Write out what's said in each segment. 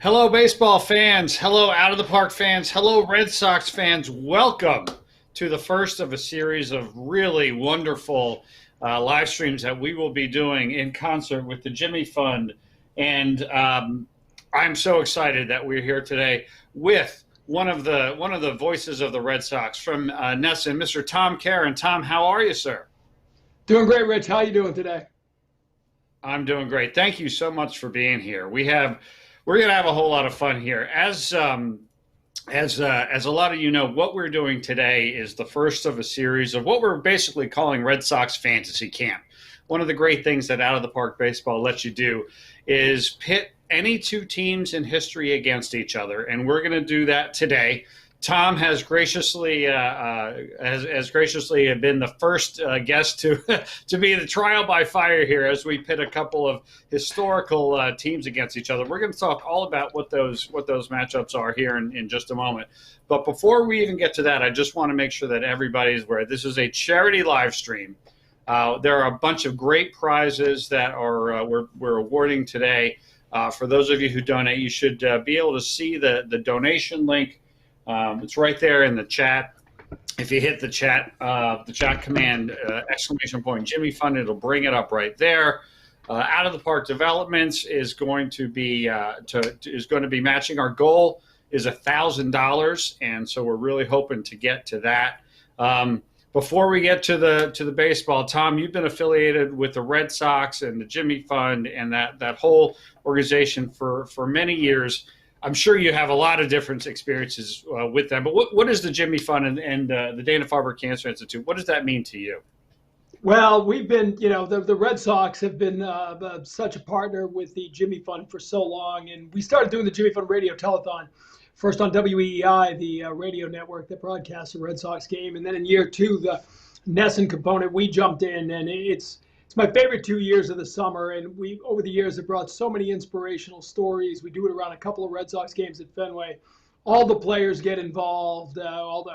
Hello, baseball fans. Hello, Out of the Park fans. Hello, Red Sox fans. Welcome to the first of a series of really wonderful live streams that we will be doing in concert with the Jimmy Fund. And I'm so excited that we're here today with one of the voices of the Red Sox from NESN, Mr. Tom Caron. Tom, how are you, sir? Doing great, Rich. How are you doing today? I'm doing great. Thank you so much for being here. We're going to have a whole lot of fun here. As a lot of you know, what we're doing today is the first of a series of what we're basically calling Red Sox Fantasy Camp. One of the great things that Out of the Park Baseball lets you do is pit any two teams in history against each other, and we're going to do that today. Tom has graciously been the first guest to to be the trial by fire here as we pit a couple of historical teams against each other. We're going to talk all about what those matchups are here in just a moment. But before we even get to that, I just want to make sure that everybody's aware this is a charity live stream. There are a bunch of great prizes that are we're awarding today. For those of you who donate, you should be able to see the donation link. It's right there in the chat. If you hit the chat command, !, Jimmy Fund, it'll bring it up right there. Out of the Park Developments is going to be matching. Our goal is $1,000, and so we're really hoping to get to that. Before we get to the baseball, Tom, you've been affiliated with the Red Sox and the Jimmy Fund and that whole organization for many years. I'm sure you have a lot of different experiences with them, but what is the Jimmy Fund and the Dana-Farber Cancer Institute? What does that mean to you? Well, we've been, the Red Sox have been such a partner with the Jimmy Fund for so long, and we started doing the Jimmy Fund radio telethon first on WEEI, the radio network that broadcasts the Red Sox game, and then in year two, the NESN component, we jumped in, and it's my favorite 2 years of the summer, and we over the years have brought so many inspirational stories. We do it around a couple of Red Sox games at Fenway. All the players get involved, all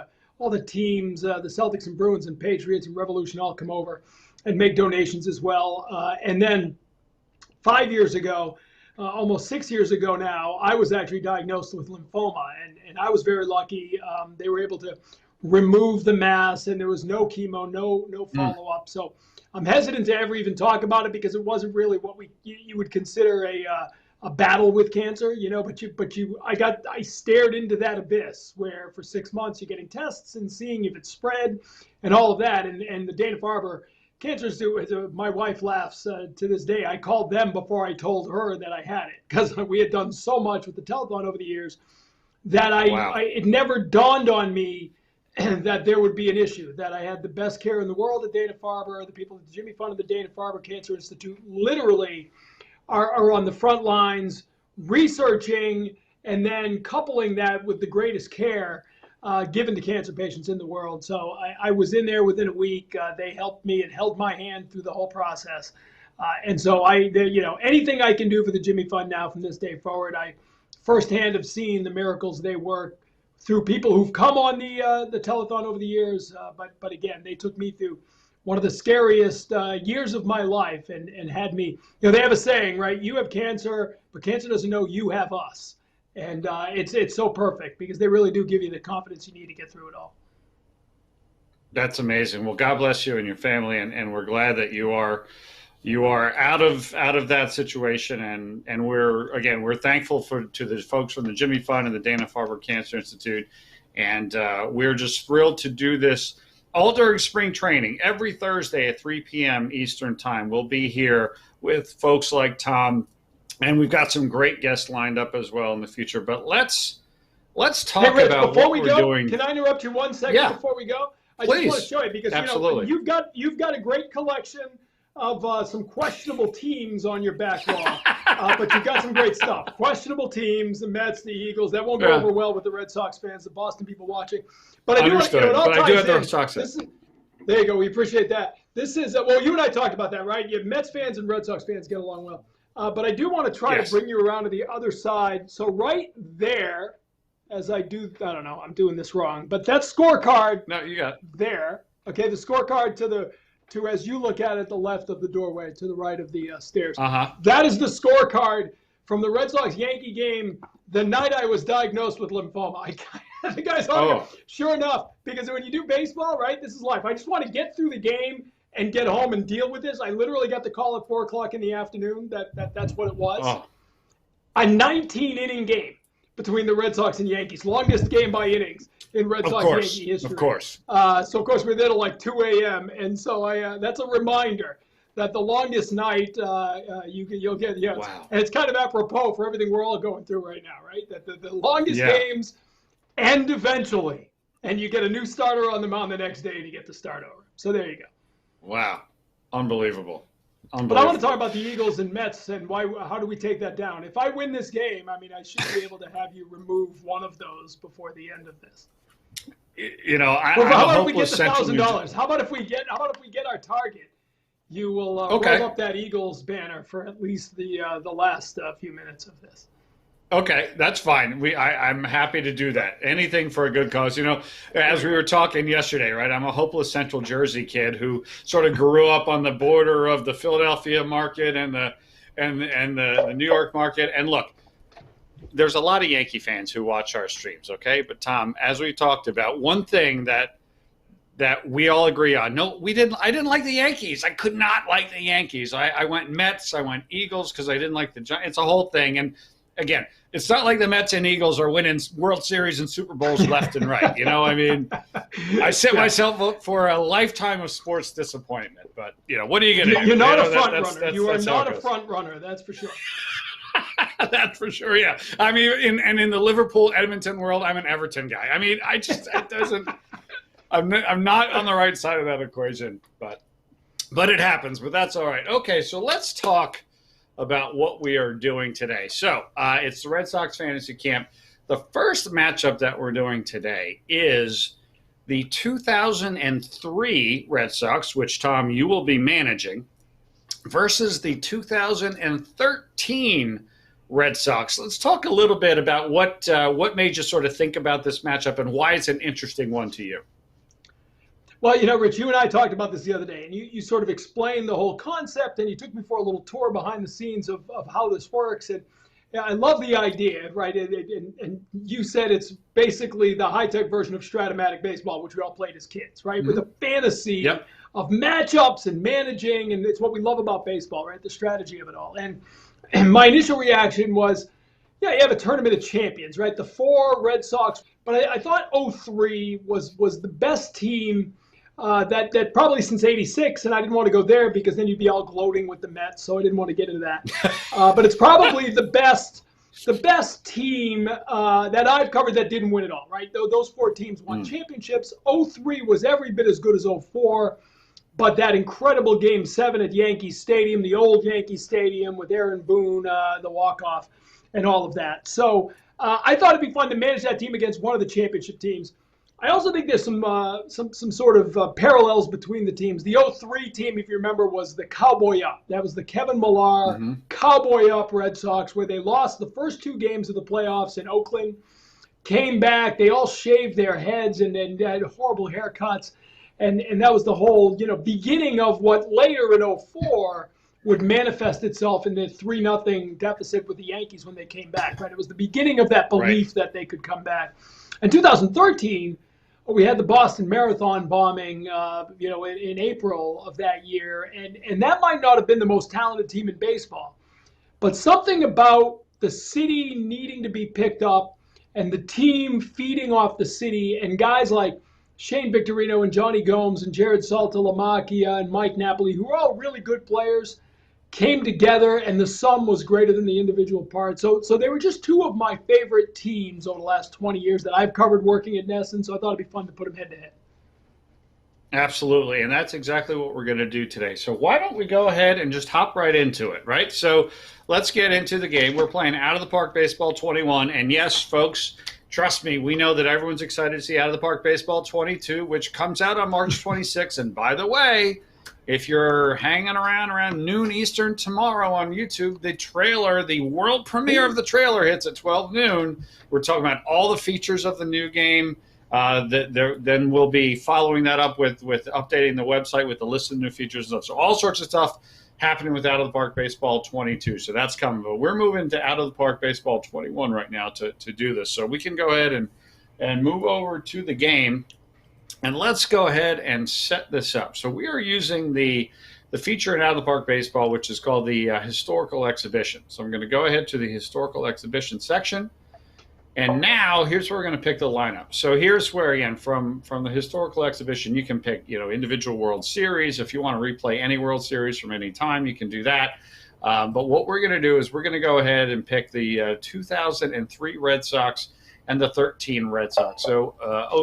the teams, the Celtics and Bruins and Patriots and Revolution all come over and make donations as well. And then 5 years ago, almost 6 years ago now, I was actually diagnosed with lymphoma, and I was very lucky. They were able to remove the mass, and there was no chemo, no follow-up. So I'm hesitant to ever even talk about it because it wasn't really what you would consider a battle with cancer, I stared into that abyss where for 6 months you're getting tests and seeing if it spread and all of that. And the Dana-Farber Cancer Institute, my wife laughs to this day. I called them before I told her that I had it because we had done so much with the telethon over the years that it never dawned on me that there would be an issue, that I had the best care in the world at Dana-Farber. The people at the Jimmy Fund of the Dana-Farber Cancer Institute literally are on the front lines researching and then coupling that with the greatest care given to cancer patients in the world. So I was in there within a week. They helped me and held my hand through the whole process. And so anything I can do for the Jimmy Fund now from this day forward, I firsthand have seen the miracles they work through people who've come on the telethon over the years. But again, they took me through one of the scariest years of my life and had me, they have a saying, right? You have cancer, but cancer doesn't know you have us. And it's so perfect because they really do give you the confidence you need to get through it all. That's amazing. Well, God bless you and your family, and we're glad that you are out of that situation, and we're thankful to the folks from the Jimmy Fund and the Dana-Farber Cancer Institute, and we're just thrilled to do this all during spring training. Every Thursday at 3 p.m. Eastern time, we'll be here with folks like Tom, and we've got some great guests lined up as well in the future. But let's talk Rich, about before what we we're go, doing. Can I interrupt you 1 second before we go? I Please. just want to show you because Absolutely. you've got a great collection of some questionable teams on your back wall, but you've got some great stuff. Questionable teams, the Mets, the Eagles. That won't go over well with the Red Sox fans, the Boston people watching. But I do want to, I do have the Red Sox. There you go. We appreciate that. This is you and I talked about that, right? You Mets fans and Red Sox fans get along well. But I do want to try to bring you around to the other side. So right there, as I do, I don't know, I'm doing this wrong, but that scorecard. No, you got it. There. Okay, the scorecard to as you look at it, the left of the doorway, to the right of the stairs. Uh-huh. That is the scorecard from the Red Sox-Yankee game the night I was diagnosed with lymphoma. The guy's hungry. Sure enough, because when you do baseball, right, this is life. I just want to get through the game and get home and deal with this. I literally got the call at 4 o'clock in the afternoon. That's what it was. Oh. A 19-inning game between the Red Sox and Yankees. Longest game by innings in Red Sox-Yankee history. Of course. So, of course, we're there till like 2 a.m. And so that's a reminder that the longest night you'll get. Yeah, wow. And it's kind of apropos for everything we're all going through right now, right? That the longest games end eventually, and you get a new starter on the mound the next day and you get to start over. So there you go. Wow. Unbelievable. But I want to talk about the Eagles and Mets and how do we take that down? If I win this game, I mean, I should be able to have you remove one of those before the end of this. You know, how about if we get the $1,000? How about if we get our target? You will roll up that Eagles banner for at least the last few minutes of this. Okay, that's fine. I'm happy to do that. Anything for a good cause. You know, as we were talking yesterday, right? I'm a hopeless Central Jersey kid who sort of grew up on the border of the Philadelphia market and the New York market. And look, there's a lot of Yankee fans who watch our streams, okay? But Tom, as we talked about, one thing that we all agree on. No, I didn't like the Yankees. I could not like the Yankees. I went Mets. I went Eagles because I didn't like the Giants. It's a whole thing. And again, it's not like the Mets and Eagles are winning World Series and Super Bowls left and right. You know, I mean, I set myself up for a lifetime of sports disappointment. But, you know, what are you going to do? You're not a front runner. You are not a front runner. That's for sure. That's for sure, yeah. I mean, in the Liverpool-Edmonton world, I'm an Everton guy. I mean, it doesn't – I'm not on the right side of that equation, but it happens. But that's all right. Okay, so let's talk about what we are doing today. So it's the Red Sox Fantasy Camp. The first matchup that we're doing today is the 2003 Red Sox, which, Tom, you will be managing, versus the 2013 Red Sox. Let's talk a little bit about what made you sort of think about this matchup and why it's an interesting one to you. Well, you know, Rich, you and I talked about this the other day, and you sort of explained the whole concept, and you took me for a little tour behind the scenes of how this works. And yeah, I love the idea, right? And you said it's basically the high-tech version of Stratomatic baseball, which we all played as kids, right? Mm-hmm. With a fantasy of matchups and managing, and it's what we love about baseball, right? The strategy of it all. And my initial reaction was, yeah, you have a tournament of champions, right? The 4 Red Sox, but I thought 03 was the best team that probably since '86, and I didn't want to go there because then you'd be all gloating with the Mets, so I didn't want to get into that. But it's probably the best team that I've covered that didn't win it all, right? Those 4 teams won championships. 03 was every bit as good as 04, but that incredible Game 7 at Yankee Stadium, the old Yankee Stadium with Aaron Boone, the walk-off, and all of that. So I thought it'd be fun to manage that team against one of the championship teams. I also think there's some sort of parallels between the teams. The 03 team, if you remember, was the Cowboy Up. That was the Kevin Millar Cowboy Up Red Sox, where they lost the first 2 games of the playoffs in Oakland, came back, they all shaved their heads and had horrible haircuts, and that was the whole, you know, beginning of what later in 04 would manifest itself in the 3-0 deficit with the Yankees when they came back, right? It was the beginning of that belief that they could come back. In 2013, we had the Boston Marathon bombing, in April of that year, and that might not have been the most talented team in baseball, but something about the city needing to be picked up and the team feeding off the city and guys like Shane Victorino and Johnny Gomes and Jared Saltalamacchia and Mike Napoli, who are all really good players, came together, and the sum was greater than the individual parts. So they were just 2 of my favorite teams over the last 20 years that I've covered working at NESN, so I thought it'd be fun to put them head-to-head. Absolutely, and that's exactly what we're going to do today. So why don't we go ahead and just hop right into it, right? So let's get into the game. We're playing Out of the Park Baseball 21, and yes, folks, trust me, we know that everyone's excited to see Out of the Park Baseball 22, which comes out on March 26th, and by the way, if you're hanging around noon Eastern tomorrow on YouTube, the world premiere of the trailer hits at 12 noon. We're talking about all the features of the new game. Then we'll be following that up with updating the website with the list of new features and stuff. So all sorts of stuff happening with Out of the Park Baseball 22. So that's coming. But we're moving to Out of the Park Baseball 21 right now to do this. So we can go ahead and move over to the game. And let's go ahead and set this up. So we are using the feature in Out of the Park Baseball, which is called the Historical Exhibition. So I'm going to go ahead to the Historical Exhibition section. And now here's where we're going to pick the lineup. So here's where, again, from the Historical Exhibition, you can pick, individual World Series. If you want to replay any World Series from any time, you can do that. But what we're going to do is we're going to go ahead and pick the 2003 Red Sox and the 13 Red Sox. So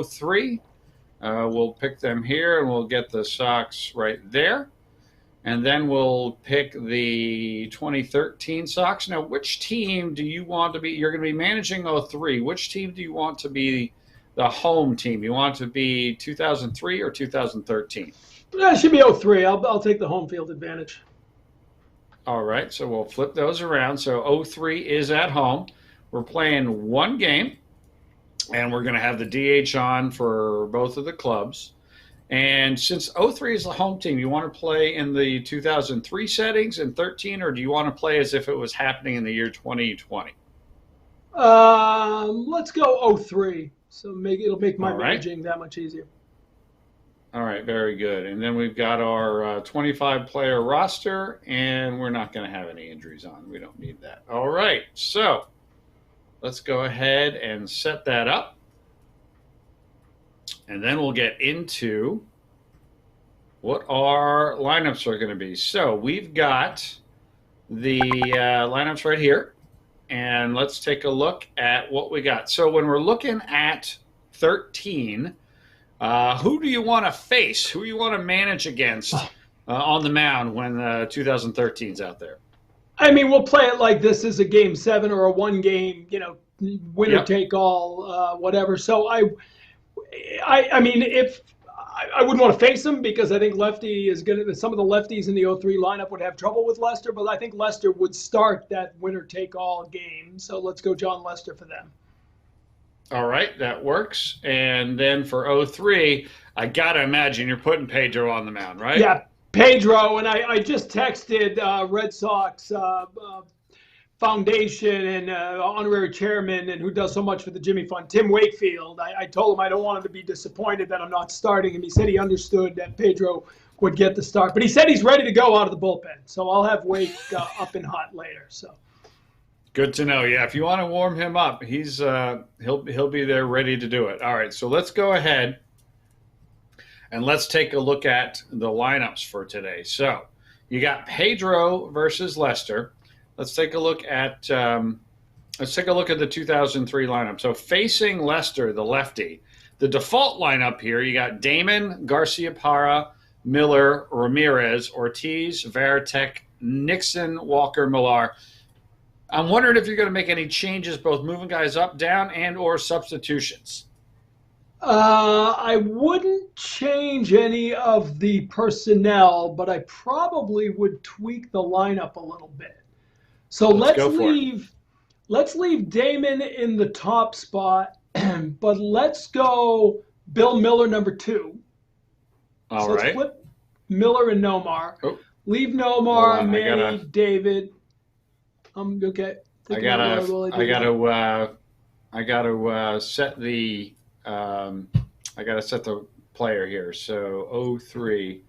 03, we'll pick them here, and we'll get the Sox right there. And then we'll pick the 2013 Sox. Now, which team do you want to be? You're going to be managing 03. Which team do you want to be the home team? You want to be 2003 or 2013? It should be 03. I'll take the home field advantage. All right, so we'll flip those around. So 03 is at home. We're playing one game, and we're going to have the DH on for both of the clubs. And since 03 is the home team, you want to play in the 2003 settings and 13, or do you want to play as if it was happening in the year 2020? Let's go 03. So it'll make my managing that much easier. All right, very good. And then we've got our 25-player roster, and we're not going to have any injuries on. We don't need that. All right, so let's go ahead and set that up. And then we'll get into what our lineups are going to be. So we've got the lineups right here. And let's take a look at what we got. So when we're looking at 13, who do you want to face? Who do you want to manage against on the mound when 2013's out there? I mean, we'll play it like this is a game 7 or a one game, winner take all, whatever. So I mean, if I wouldn't want to face him because I think lefty is going to. Some of the lefties in the 03 lineup would have trouble with Lester, but I think Lester would start that winner take all game. So let's go John Lester for them. All right, that works. And then for 03, I got to imagine you're putting Pedro on the mound, right? Yeah, Pedro. And I just texted Red Sox Foundation and honorary chairman, and who does so much for the Jimmy Fund, Tim Wakefield. I told him I don't want him to be disappointed that I'm not starting him. He said he understood that Pedro would get the start, but he said he's ready to go out of the bullpen. So I'll have Wake up and hot later. So good to know. Yeah, if you want to warm him up, he's he'll be there ready to do it. All right, so let's go ahead and let's take a look at the lineups for today. So you got Pedro versus Lester. Let's take a look at the 2003 lineup. So facing Lester, the lefty, the default lineup here, you got Damon, Garcia-Parra, Miller, Ramirez, Ortiz, Varitek, Nixon, Walker, Millar. I'm wondering if you're going to make any changes, both moving guys up, down, and or substitutions. I wouldn't change any of the personnel, but I probably would tweak the lineup a little bit. So let's leave Damon in the top spot, but let's go Bill Miller number 2. So let's flip Miller and Nomar. Oh. Leave Nomar, Manny, David. Okay. I gotta set the player here. So 03.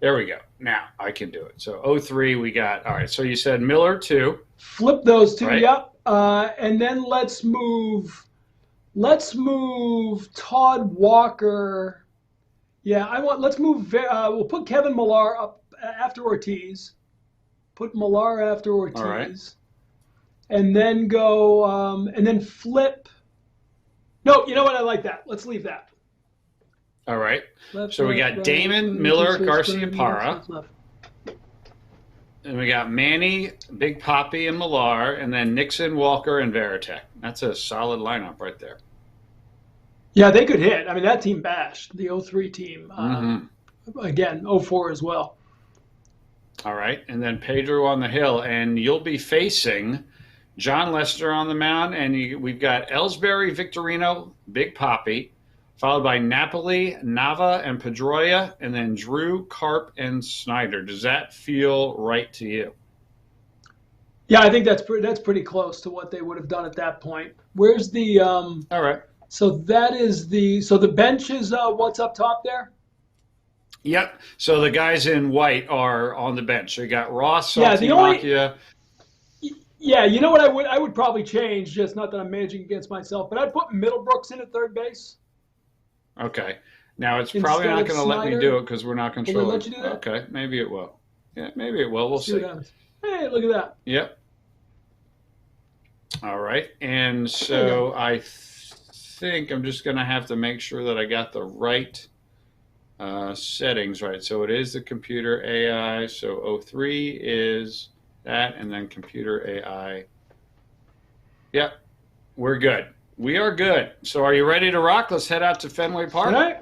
There we go. Now I can do it. So 03 we got. All right. So you said Miller 2. Flip those 2. Right? Yep. And then let's move Todd Walker. Yeah, let's move. We'll put Kevin Millar up after Ortiz. Put Millar after Ortiz. All right. And then go and then flip. No, you know what? I like that. Let's leave that. All right. Left, so we got Damon, Miller, Garcia-Parra. And we got Manny, Big Papi, and Millar, and then Nixon, Walker, and Varitek. That's a solid lineup right there. Yeah, they could hit. I mean, that team bashed the 03 team. Again, 04 as well. All right. And then Pedro on the hill. And you'll be facing John Lester on the mound. And we've got Ellsbury, Victorino, Big Papi, followed by Napoli, Nava, and Pedroia, and then Drew, Karp, and Snyder. Does that feel right to you? Yeah, I think that's pretty close to what they would have done at that point. Where's the All right. So the bench is what's up top there? Yep. So the guys in white are on the bench. So you got Ross, Yeah, Salty, Makia. Yeah, you know what I would probably change, just not that I'm managing against myself, but I'd put Middlebrooks in at third base. Okay. Now it's probably not going to let me do it because we're not controlling. Will it let you do that? Okay, maybe it will. Yeah, maybe it will. We'll see. Hey, look at that. Yep. All right. And so I think I'm just going to have to make sure that I got the right settings right. So it is the computer AI. So 03 is that, and then computer AI. Yep. We're good. We are good. So are you ready to rock? Let's head out to Fenway Park. All right.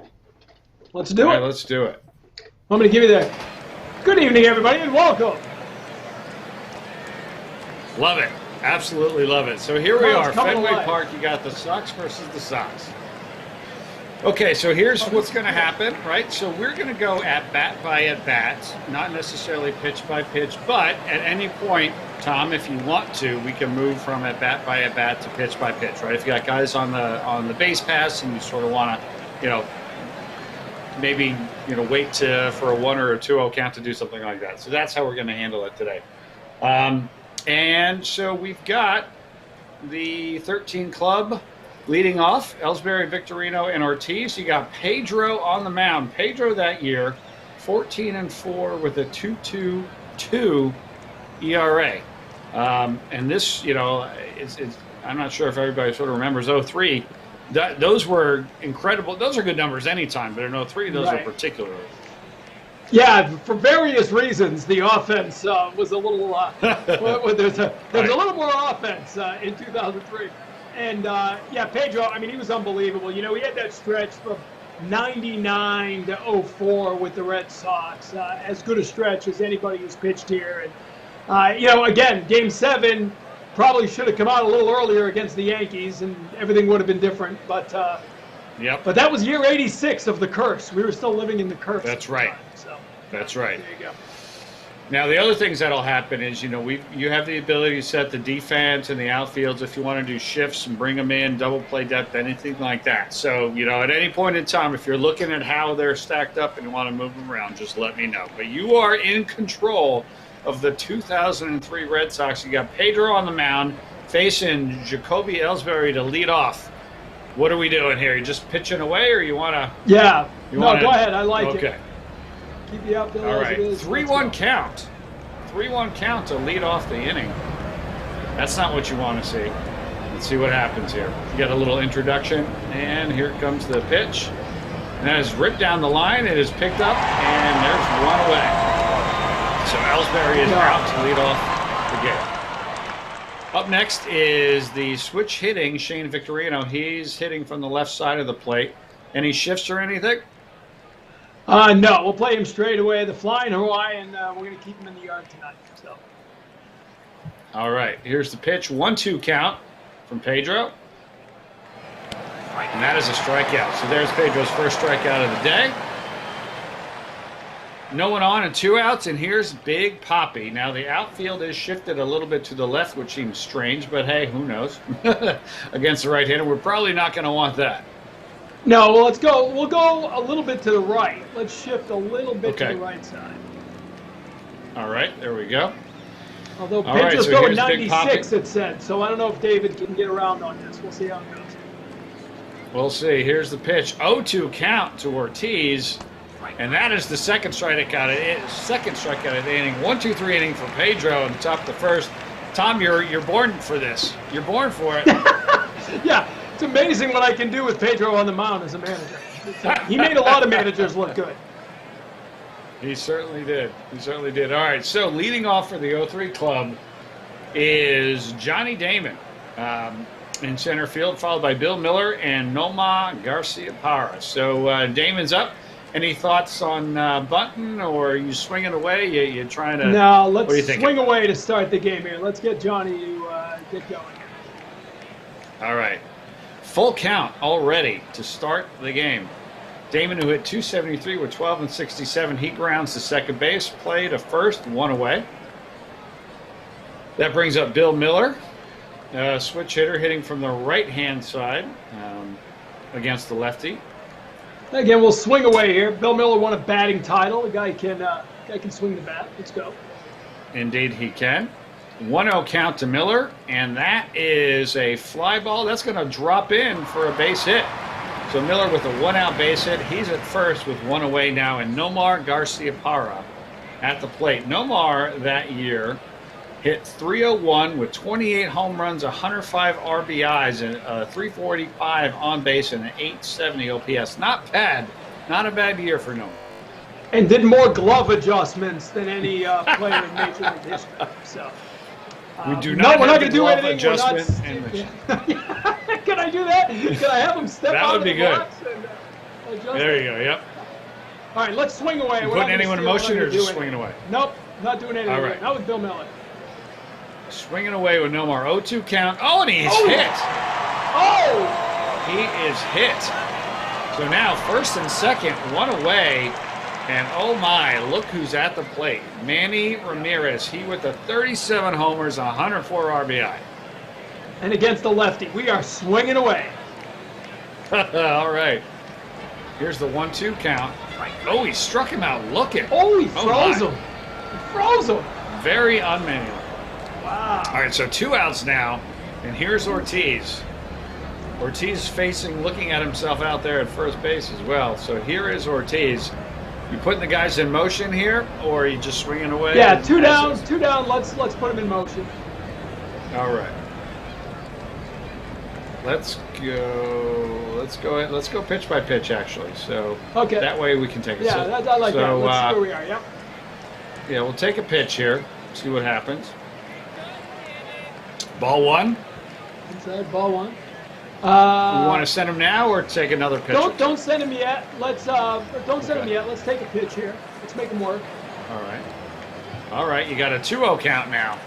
Let's do it. Let's do it. I'm going to give you that. Good evening, everybody, and welcome. Love it. Absolutely love it. So here we are, Fenway Park. You got the Sox versus the Sox. Okay, so here's what's going to happen, right? So we're going to go at bat by at bat, not necessarily pitch by pitch, but at any point, Tom, if you want to, we can move from at bat by at bat to pitch by pitch, right? If you got guys on the base pass and you sort of want to, maybe wait for a 1 or a 2-0 count to do something like that. So that's how we're going to handle it today. And so we've got the 13 club leading off, Ellsbury, Victorino, and Ortiz. You got Pedro on the mound. Pedro that year, 14-4 with a 2.22 ERA. And this, I'm not sure if everybody sort of remembers 03. Those were incredible. Those are good numbers anytime, but in 03, those are particularly. Yeah, for various reasons, the offense was a little. There's a little more offense in 2003, and Pedro. I mean, he was unbelievable. He had that stretch from '99 to 04 with the Red Sox, as good a stretch as anybody who's pitched here. And again, Game 7 probably should have come out a little earlier against the Yankees, and everything would have been different. But But that was year 86 of the curse. We were still living in the curse. That's right. That's right. There you go. Now, the other things that'll happen is, you have the ability to set the defense and the outfields if you want to do shifts and bring them in, double play depth, anything like that. So, at any point in time, if you're looking at how they're stacked up and you want to move them around, just let me know. But you are in control of the 2003 Red Sox. You got Pedro on the mound facing Jacoby Ellsbury to lead off. What are we doing here? You just pitching away, or you want to? Yeah. Go ahead. I like it. Okay. Keep you up there. All right. 3-1 count. 3-1 count to lead off the inning. That's not what you want to see. Let's see what happens here. You got a little introduction, and here comes the pitch. And that is ripped down the line. It is picked up, and there's one away. So Ellsbury is out to lead off the game. Up next is the switch hitting Shane Victorino. He's hitting from the left side of the plate. Any shifts or anything? No, we'll play him straight away. The Flying Hawaiian, we're going to keep him in the yard tonight. So. All right, here's the pitch. 1-2 count from Pedro. And that is a strikeout. So there's Pedro's first strikeout of the day. No one on and 2 outs, and here's Big Poppy. Now, the outfield is shifted a little bit to the left, which seems strange, but hey, who knows? Against the right-hander, we're probably not going to want that. No, well, we'll go a little bit to the right. Let's shift a little bit to the right side. All right, there we go. Although Pedro's going 96, it said, so I don't know if David can get around on this. We'll see how it goes. We'll see. Here's the pitch. 0-2 count to Ortiz. And that is the second strikeout of the inning. 1-2-3 inning for Pedro on the top of the first. Tom, you're born for this. You're born for it. Yeah, it's amazing what I can do with Pedro on the mound as a manager. He made a lot of managers look good. He certainly did. He certainly did. All right, so leading off for the 03 club is Johnny Damon in center field, followed by Bill Miller and Noma Garcia-Parra. So Damon's up. Any thoughts on bunting, or are you swinging away? You trying to? No, let's swing away to start the game here. Let's get Johnny to get going. All right. Full count already to start the game. Damon, who hit 273 with 12 and 67, he grounds to second base, play to first, one away. That brings up Bill Miller, switch hitter, hitting from the right-hand side against the lefty. Again, we'll swing away here. Bill Miller won a batting title. The guy can swing the bat. Let's go. Indeed, he can. 1-0 count to Miller, and that is a fly ball. That's going to drop in for a base hit. So Miller with a 1-out base hit. He's at first with one away now, and Nomar Garciaparra at the plate. Nomar that year hit 301 with 28 home runs, 105 RBIs, and 345 on base, and an 870 OPS. Not bad. Not a bad year for Nomar. And did more glove adjustments than any player in Major League history. So. We do not we're not have going to do anything. adjustment. Can I do that? Can I have him step out of the box and adjust? There you go, yep. All right, let's swing away. You putting anyone in motion or just swinging away? Nope, not doing anything. All right. Not with Bill Miller. Swinging away with Nomar. 0-2 count. Oh, and he's hit. Oh! He is hit. So now first and second, one away. And oh my, look who's at the plate. Manny Ramirez. He with the 37 homers, 104 RBI. And against the lefty, we are swinging away. All right. Here's the 1-2 count. Oh, he struck him out looking. Oh, he froze him. He froze him. Very unmanly. Wow. All right, so 2 outs now. And here's Ortiz. Ortiz looking at himself out there at first base as well. So here is Ortiz. You putting the guys in motion here, or are you just swinging away? Yeah, two down. Let's put them in motion. All right. Let's go. Let's go pitch by pitch, actually. So okay. That way we can take it. Yeah, I like that. Let's see where we are. Yep. Yeah, we'll take a pitch here. See what happens. Ball one. Inside, ball one. We want to send him now or take another pitch? Don't send him yet. Let's him yet. Let's take a pitch here. Let's make him work. All right. You got a 2-0 count now.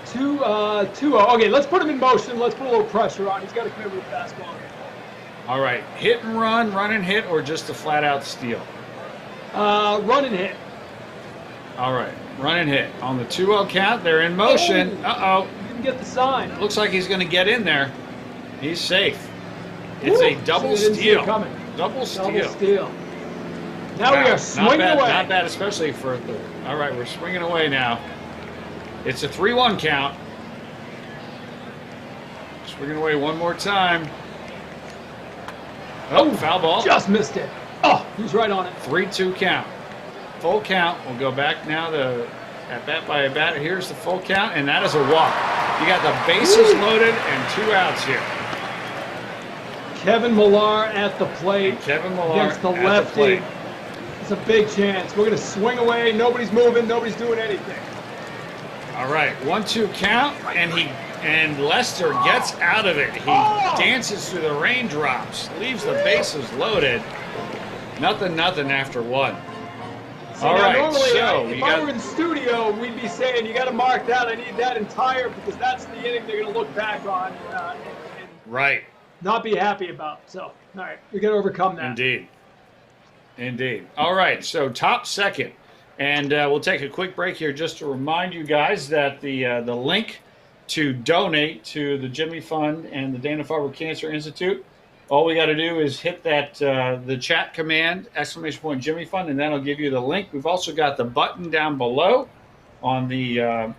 2-0. Okay, let's put him in motion. Let's put a little pressure on. He's got to come in with a fastball. All right. Hit and run and hit, or just a flat out steal? Run and hit. All right. Run and hit. On the 2-0 count, they're in motion. Uh-oh. Didn't get the sign. Looks like he's going to get in there. He's safe. It's a double steal. Double steal. Now we are swinging away. Not bad, especially for the... All right, we're swinging away now. It's a 3-1 count. Swinging away one more time. Oh, foul ball. Just missed it. Oh, he's right on it. 3-2 count. Full count. We'll go back now to at bat by a bat. Here's the full count, and that is a walk. You got the bases loaded and 2 outs here. Kevin Millar at the plate. Kevin Millar against the lefty. It's a big chance. We're going to swing away. Nobody's moving. Nobody's doing anything. All right, 1-2 count, and Lester gets out of it. He dances through the raindrops, leaves the bases loaded. Nothing after one. All right, normally, so if I were in the studio, we'd be saying, you got to mark that. I need that entire, because that's the inning they're going to look back on and right. not be happy about. So, all right, we got to overcome that. Indeed. All right, so top second. And we'll take a quick break here just to remind you guys that the link to donate to the Jimmy Fund and the Dana-Farber Cancer Institute, all we got to do is hit that the chat command, ! Jimmy Fund, and that'll give you the link. We've also got the button down below on the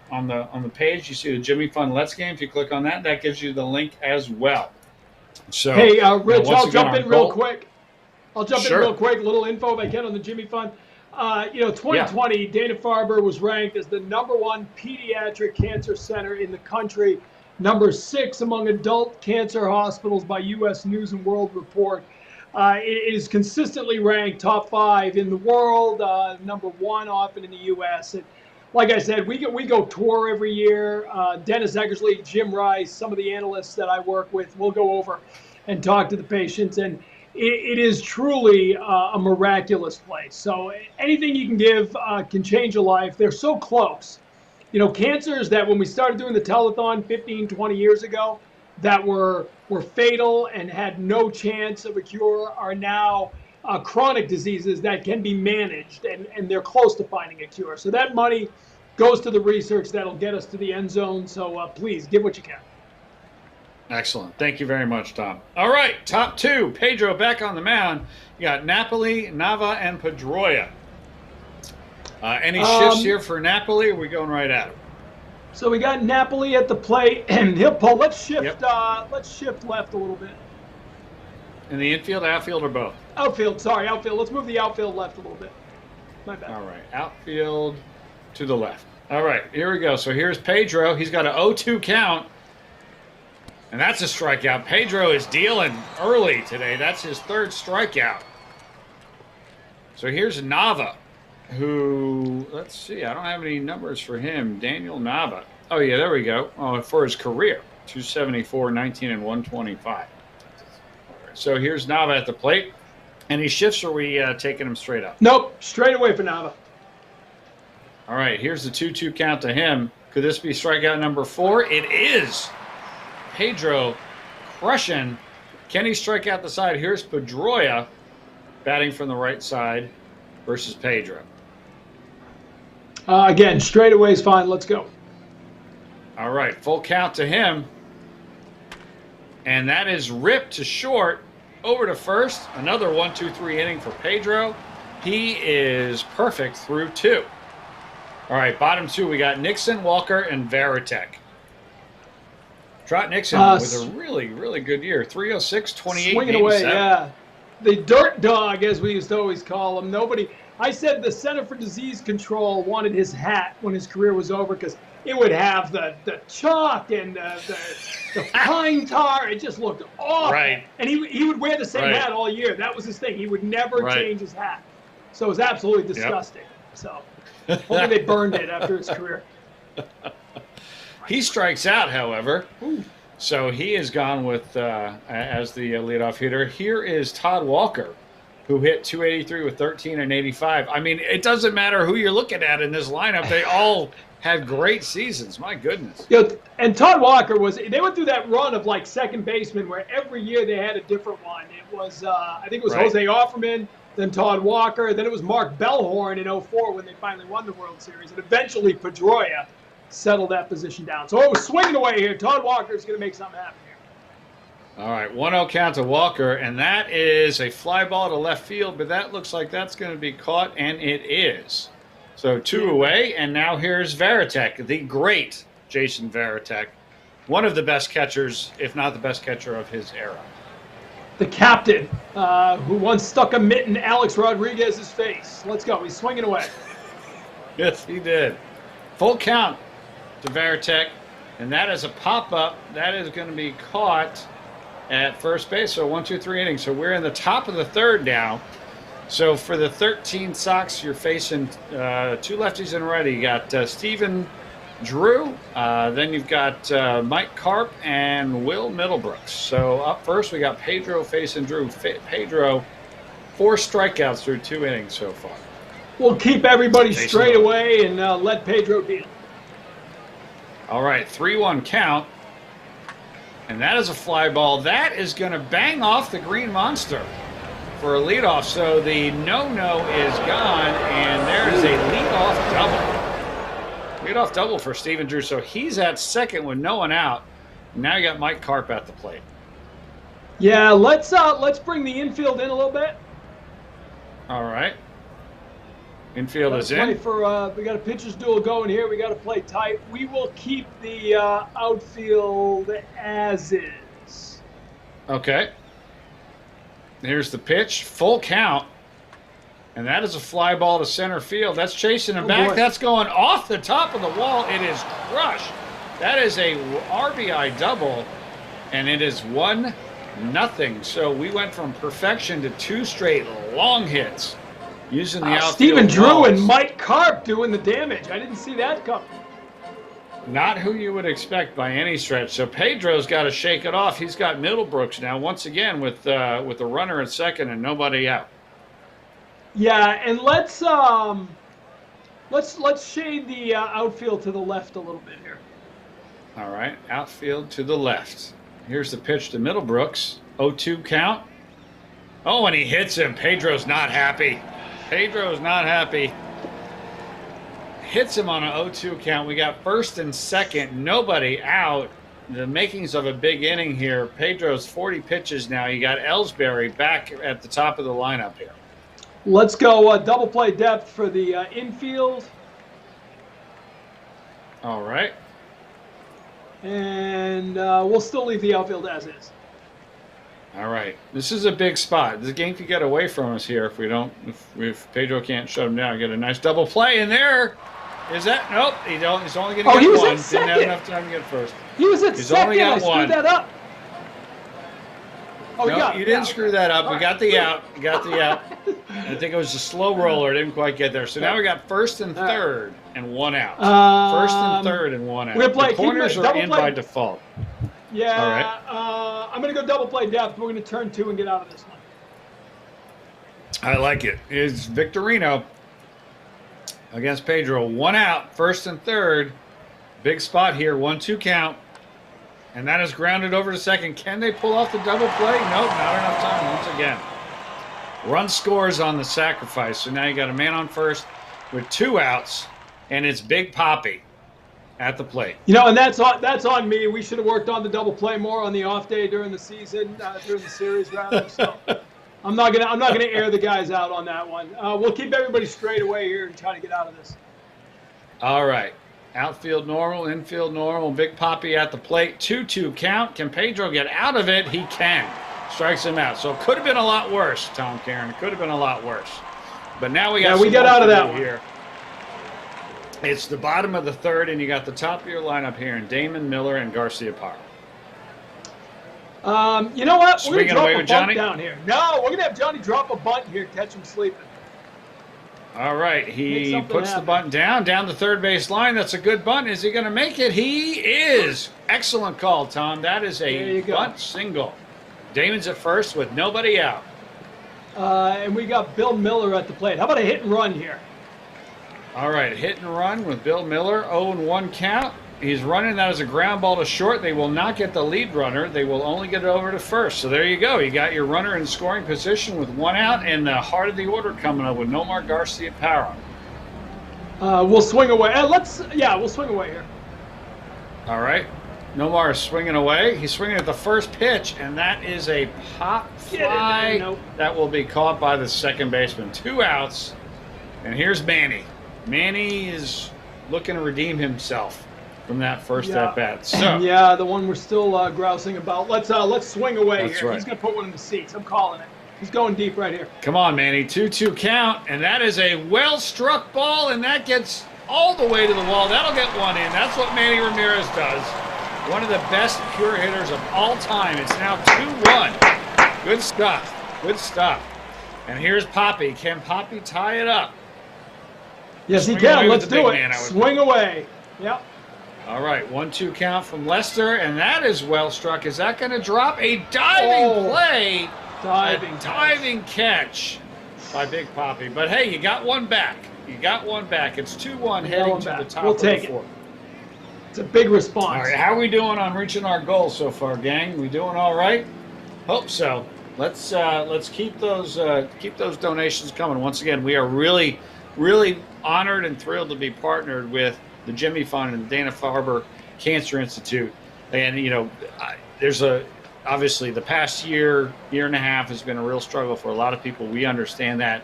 page. You see the Jimmy Fund Let's Game. If you click on that, that gives you the link as well. So, hey, Rich, I'll jump in real quick. A little info if I can on the Jimmy Fund. 2020, Dana-Farber was ranked as the #1 pediatric cancer center in the country, #6 among adult cancer hospitals by U.S. News and World Report. It is consistently ranked top 5 in the world, #1 often in the U.S. And like I said, we go tour every year. Dennis Eckersley, Jim Rice, some of the analysts that I work with, we'll go over and talk to the patients. And it is truly a miraculous place. So anything you can give can change a life. They're so close. cancers that when we started doing the telethon 15, 20 years ago that were fatal and had no chance of a cure are now chronic diseases that can be managed, and they're close to finding a cure. So that money goes to the research that'll get us to the end zone. So please give what you can. Excellent. Thank you very much, Tom. All right, top two. Pedro back on the mound. You got Napoli, Nava, and Pedroia. Any shifts here for Napoli, or are we going right at him? So we got Napoli at the plate, and he'll pull. Let's shift left a little bit. In the infield, outfield, or both? Outfield, sorry, outfield. Let's move the outfield left a little bit. My bad. All right, outfield to the left. All right, here we go. So here's Pedro. He's got an 0-2 count, and that's a strikeout. Pedro is dealing early today. That's his third strikeout. So here's Nava, who, let's see, I don't have any numbers for him. Daniel Nava. Oh, yeah, there we go. Oh, for his career, 274, 19, and 125. So here's Nava at the plate. Any shifts, or are we taking him straight up? Nope, straight away for Nava. All right, here's the 2-2 count to him. Could this be strikeout number 4? It is. Pedro crushing. Can he strike out the side? Here's Pedroia batting from the right side versus Pedro. Again, straight away is fine. Let's go. All right, full count to him. And that is ripped to short. Over to first. Another 1-2-3 inning for Pedro. He is perfect through 2. All right, bottom 2, we got Nixon, Walker, and Varitek. Trot Nixon with a really, really good year. 306, 28, swinging away, yeah. The dirt dog, as we used to always call him. I said the Center for Disease Control wanted his hat when his career was over because it would have the chalk and the pine tar. It just looked awful. Right. And he would wear the same hat all year. That was his thing. He would never change his hat. So it was absolutely disgusting. So hopefully they burned it after his career. He strikes out, however. Ooh. So he is gone with as the leadoff hitter. Here is Todd Walker, who hit 283 with 13 and 85. I mean, it doesn't matter who you're looking at in this lineup. They all had great seasons. My goodness. And Todd Walker they went through that run of like second baseman where every year they had a different one. It was, I think it was Jose Offerman, then Todd Walker, then it was Mark Bellhorn in 04 when they finally won the World Series, and eventually Pedroia settled that position down. So swinging away here. Todd Walker is going to make something happen here. All right, 1-0 count to Walker, and that is a fly ball to left field, but that looks like that's going to be caught, and it is. So 2 away, and now here's Varitek, the great Jason Varitek, one of the best catchers, if not the best catcher of his era. The captain, who once stuck a mitt in Alex Rodriguez's face. Let's go. He's swinging away. Yes, he did. Full count to Varitek, and that is a pop-up. That is going to be caught at first base. So 1-2-3 innings. So we're in the top of the third now. So for the 13 Sox, you're facing 2 lefties in a row. You got Stephen Drew. Then you've got Mike Karp and Will Middlebrooks. So up first, we got Pedro facing Drew. Pedro, 4 strikeouts through 2 innings so far. We'll keep everybody straight away and let Pedro deal. All right, 3-1 count. And that is a fly ball. That is going to bang off the Green Monster for a leadoff. So the no-no is gone, and there is a leadoff double. Leadoff double for Stephen Drew. So he's at second with no one out. Now you got Mike Karp at the plate. Yeah, let's bring the infield in a little bit. All right. Infield is in. We got a pitcher's duel going here. We got to play tight. We will keep the outfield as is. Okay. Here's the pitch. Full count. And that is a fly ball to center field. That's chasing him back. Boy. That's going off the top of the wall. It is crushed. That is a RBI double. And it is 1-0. So we went from perfection to 2 straight long hits. Using the outfield Stephen Drew balls. And Mike Karp doing the damage. I didn't see that coming. Not who you would expect by any stretch. So Pedro's got to shake it off. He's got Middlebrooks now once again with a runner at second and nobody out. Yeah, and let's Let's shade the outfield to the left a little bit here. All right, outfield to the left. Here's the pitch to Middlebrooks. 0-2 count. Oh, and he hits him. Pedro's not happy. Pedro's not happy. Hits him on an 0-2 count. We got first and second. Nobody out. The makings of a big inning here. Pedro's 40 pitches now. You got Ellsbury back at the top of the lineup here. Let's go double play depth for the infield. All right. And we'll still leave the outfield as is. All right. This is a big spot. The game could get away from us here if we don't. If Pedro can't shut him down. Get a nice double play in there. Is that? Nope. He's only going to get one. Didn't have enough time to get first. He was at second. Only got I one. screwed that up. Oh, no, you didn't screw that up. We got the out. You got the out. I think it was a slow roller. Didn't quite get there. So now we got first and third and one out. First and third and one out. The corners are in by default. Yeah. All right. I'm going to go double play depth. We're going to turn 2 and get out of this one. I like it. It's Victorino against Pedro. One out, first and third. Big spot here. 1-2 count. And that is grounded over to second. Can they pull off the double play? Nope, not enough time once again. Run scores on the sacrifice. So now you got a man on first with 2 outs, and it's Big Papi at the plate. You know, and that's on me. We should have worked on the double play more on the off day during the season, during the series rather. So I'm not gonna air the guys out on that one. We'll keep everybody straight away here and try to get out of this. All right. Outfield normal, infield normal. Big Papi at the plate. 2-2 count. Can Pedro get out of it? He can. Strikes him out. So it could have been a lot worse, Tom Caron. It could have been a lot worse. But now we got we got out of that one here. It's the bottom of the third, and you got the top of your lineup here in Damon, Miller, and Garcia-Parra. You know what? Swinging away with Johnny down here. No, we're gonna have Johnny drop a bunt here, catch him sleeping. All right, he puts the bunt down the third base line. That's a good bunt. Is he going to make it? He is. Excellent call, Tom. That is a bunt single. Damon's at first with nobody out. And we got Bill Miller at the plate. How about a hit and run here? All right, hit and run with Bill Miller. 0-1 count. He's running. That is a ground ball to short. They will not get the lead runner. They will only get it over to first. So there you go. You got your runner in scoring position with 1 out, and the heart of the order coming up with Nomar Garcia-Parra. We'll swing away. We'll swing away here. All right. Nomar is swinging away. He's swinging at the first pitch, and that is a pop fly. Nope. That will be caught by the second baseman. 2 outs, and here's Manny. Manny is looking to redeem himself from that first at bat. So yeah, the one we're still grousing about. Let's swing away here. Right. He's gonna put one in the seats. I'm calling it. He's going deep right here. Come on, Manny. 2-2 count, and that is a well-struck ball, and that gets all the way to the wall. That'll get one in. That's what Manny Ramirez does. One of the best pure hitters of all time. It's now 2-1. Good stuff. Good stuff. And here's Papi. Can Papi tie it up? Yes, he can. Let's do it. Swing away. Yep. All right, 1-2 count from Lester, and that is well struck. Is that going to drop? A diving play. Diving catch by Big Papi. But hey, you got one back. You got one back. It's 2-1 heading to the top of the fourth. It's a big response. All right, how are we doing on reaching our goal so far, gang? We doing all right? Hope so. Let's keep those donations coming. Once again, we are really, really honored and thrilled to be partnered with the Jimmy Fund and the Dana-Farber Cancer Institute. And, you know, obviously the past year and a half has been a real struggle for a lot of people. We understand that.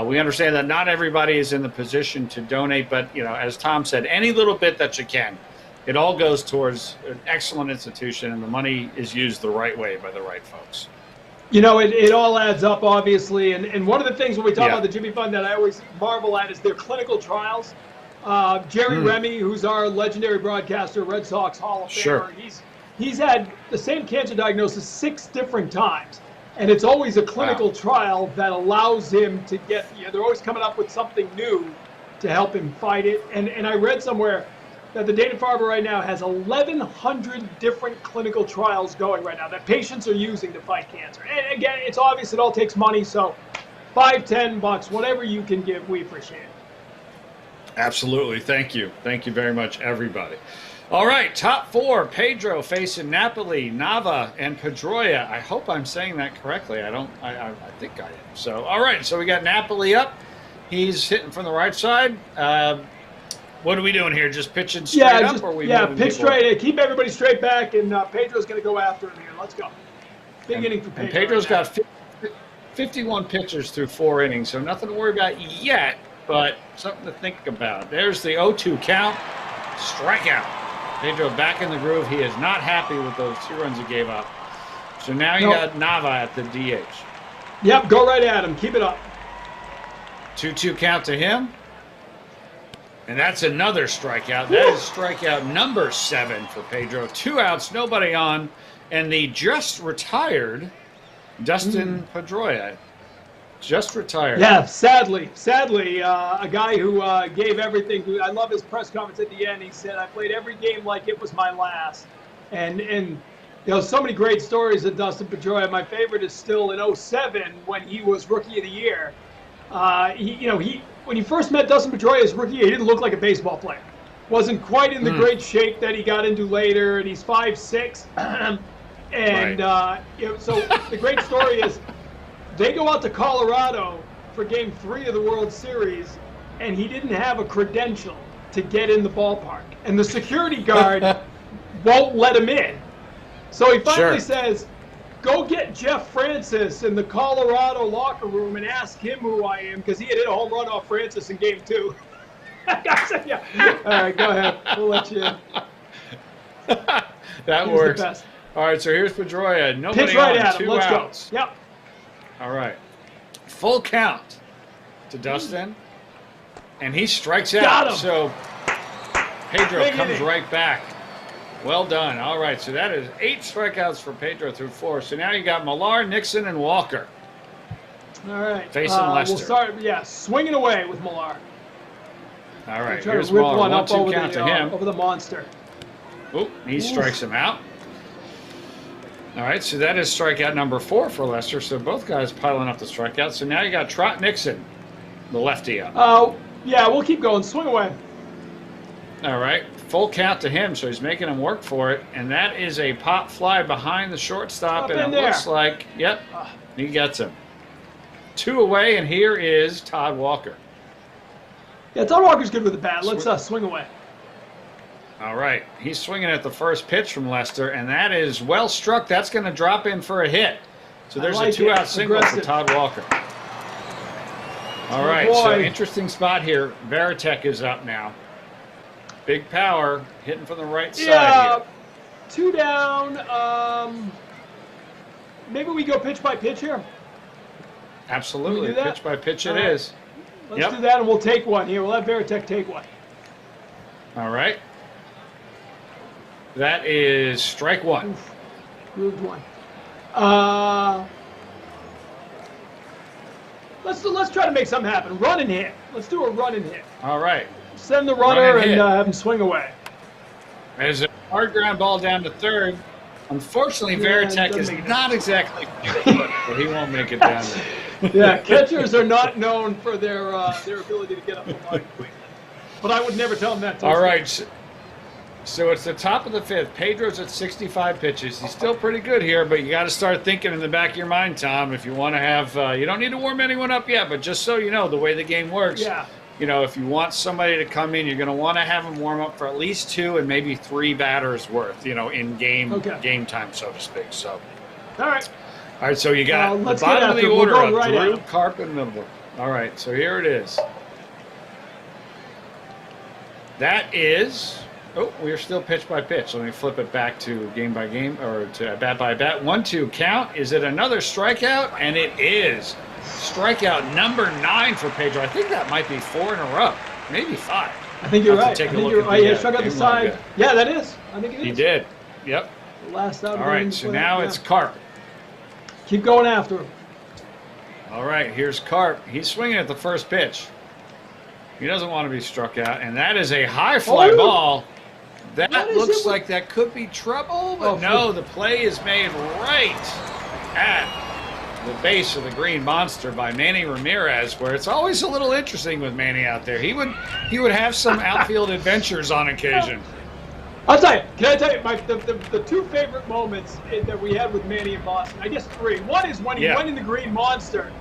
We understand that not everybody is in the position to donate, but, you know, as Tom said, any little bit that you can, it all goes towards an excellent institution, and the money is used the right way by the right folks. You know, it all adds up, obviously. And one of the things when we talk about the Jimmy Fund that I always marvel at is their clinical trials. Jerry Remy, who's our legendary broadcaster, Red Sox Hall of Famer, he's had the same cancer diagnosis 6 different times. And it's always a clinical trial that allows him to get, they're always coming up with something new to help him fight it. And I read somewhere that the Dana-Farber right now has 1,100 different clinical trials going right now that patients are using to fight cancer. And again, it's obvious it all takes money, so $5, $10, whatever you can give, we appreciate it. Absolutely. Thank you. Thank you very much, everybody. All right, top four. Pedro facing Napoli, Nava, and Pedroia. I hope I'm saying that correctly. I think I am. So, all right, so we got Napoli up. He's hitting from the right side. What are we doing here? Just pitching straight up? Or are we pitch straight. Keep everybody straight back, and Pedro's going to go after him here. Let's go. Big inning for Pedro. And Pedro's got 51 pitchers through 4 innings, so nothing to worry about yet, but something to think about. There's the 0-2 count. Strikeout. Pedro back in the groove. He is not happy with those 2 runs he gave up. So now you got Nava at the DH. Yep, go right at him. Keep it up. 2-2 count to him. And that's another strikeout. That is strikeout number 7 for Pedro. 2 outs, nobody on. And the just retired Dustin Pedroia. Just retired. Yeah, sadly, a guy who gave everything. I love his press conference at the end. He said, "I played every game like it was my last," and so many great stories of Dustin Pedroia. My favorite is still in 07 when he was Rookie of the Year. When you first met Dustin Pedroia as rookie, he didn't look like a baseball player. Wasn't quite in the great shape that he got into later, and he's 5'6". So the great story is, they go out to Colorado for Game 3 of the World Series, and he didn't have a credential to get in the ballpark. And the security guard won't let him in. So he finally says, go get Jeff Francis in the Colorado locker room and ask him who I am, because he had hit a home run off Francis in Game 2. I said, yeah. All right, go ahead. We'll let you in. That works. All right, so here's Pedroia. Nobody pitch right on, at him. 2 Let's outs. go. Yep. All right. Full count to Dustin. And he strikes out. Got him. So Pedro comes right back. Well done. All right, so that is 8 strikeouts for Pedro through 4. So now you got Millar, Nixon, and Walker. All right. Facing Lester. We'll start, swinging away with Millar. All right, here's Millar. 1-2 count to him. Over the monster. Oop, he strikes him out. All right, so that is strikeout number 4 for Lester. So both guys piling up the strikeouts. So now you got Trot Nixon, the lefty up. We'll keep going. Swing away. All right, full count to him. So he's making him work for it. And that is a pop fly behind the shortstop. And it looks like, he gets him. 2 away, and here is Todd Walker. Yeah, Todd Walker's good with the bat. Let's swing away. All right, he's swinging at the first pitch from Lester, and that is well struck. That's going to drop in for a hit. So there's a 2-out single for Todd Walker. All right, so interesting spot here. Veritek is up now. Big power, hitting from the right side here. 2 down. Maybe we go pitch by pitch here. Absolutely, pitch by pitch it is. Let's do that, and we'll take one here. We'll let Veritek take one. All right. That is strike 1. Grooved one. Let's try to make something happen. Run and hit. Let's do a run and hit. All right. Send the runner and have him swing away. There's a hard ground ball down to third. Unfortunately, Veritek is not exactly good, but he won't make it down there. Catchers are not known for their ability to get up the line quickly. But I would never tell them that. All right. So it's the top of the 5th. Pedro's at 65 pitches. He's still pretty good here, but you got to start thinking in the back of your mind, Tom, if you want to have you don't need to warm anyone up yet, but just so you know the way the game works. Yeah. If you want somebody to come in, you're going to want to have them warm up for at least 2 and maybe 3 batters worth, in game time, so to speak. So. All right. All right, so you got the bottom of the order of Drew, Carp, and Miller. All right, so here it is. That is... Oh, we're still pitch by pitch. Let me flip it back to game by game, or to bat by bat. 1-2 count. Is it another strikeout? And it is. Strikeout number 9 for Pedro. I think that might be 4 in a row, maybe 5. I think you're right. He struck out the side. Yeah, that is. I think it is. He did. Yep. Last out. All right, so now it's Carp. Keep going after him. All right, here's Carp. He's swinging at the first pitch. He doesn't want to be struck out, and that is a high fly ball. That looks like that could be trouble, but no, the play is made right at the base of the Green Monster by Manny Ramirez, where it's always a little interesting with Manny out there. He would have some outfield adventures on occasion. I'll tell you. Can I tell you the two favorite moments that we had with Manny in Boston? I guess three. One is when he went in the Green Monster.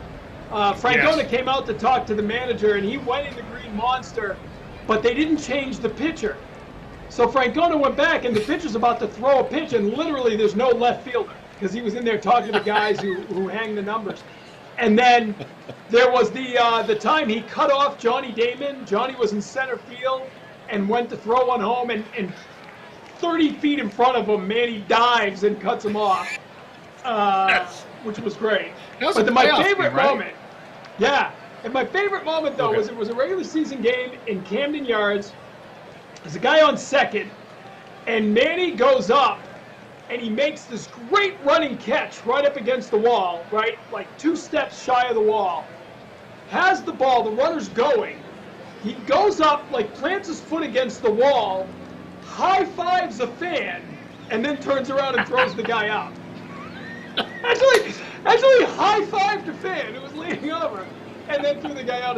Francona came out to talk to the manager, and he went in the Green Monster, but they didn't change the pitcher. So Francona went back, and the pitcher's about to throw a pitch, and literally there's no left fielder because he was in there talking to the guys who hang the numbers. And then there was the time he cut off Johnny Damon. Johnny was in center field and went to throw one home, and 30 feet in front of him, Manny dives and cuts him off, which was great. But my favorite moment, and my favorite moment though was it was a regular season game in Camden Yards. There's a guy on second, and Manny goes up, and he makes this great running catch right up against the wall, right, like 2 steps shy of the wall. Has the ball, the runner's going. He goes up, like plants his foot against the wall, high fives a fan, and then turns around and throws the guy out. Actually high fived a fan who was leaning over, and then threw the guy out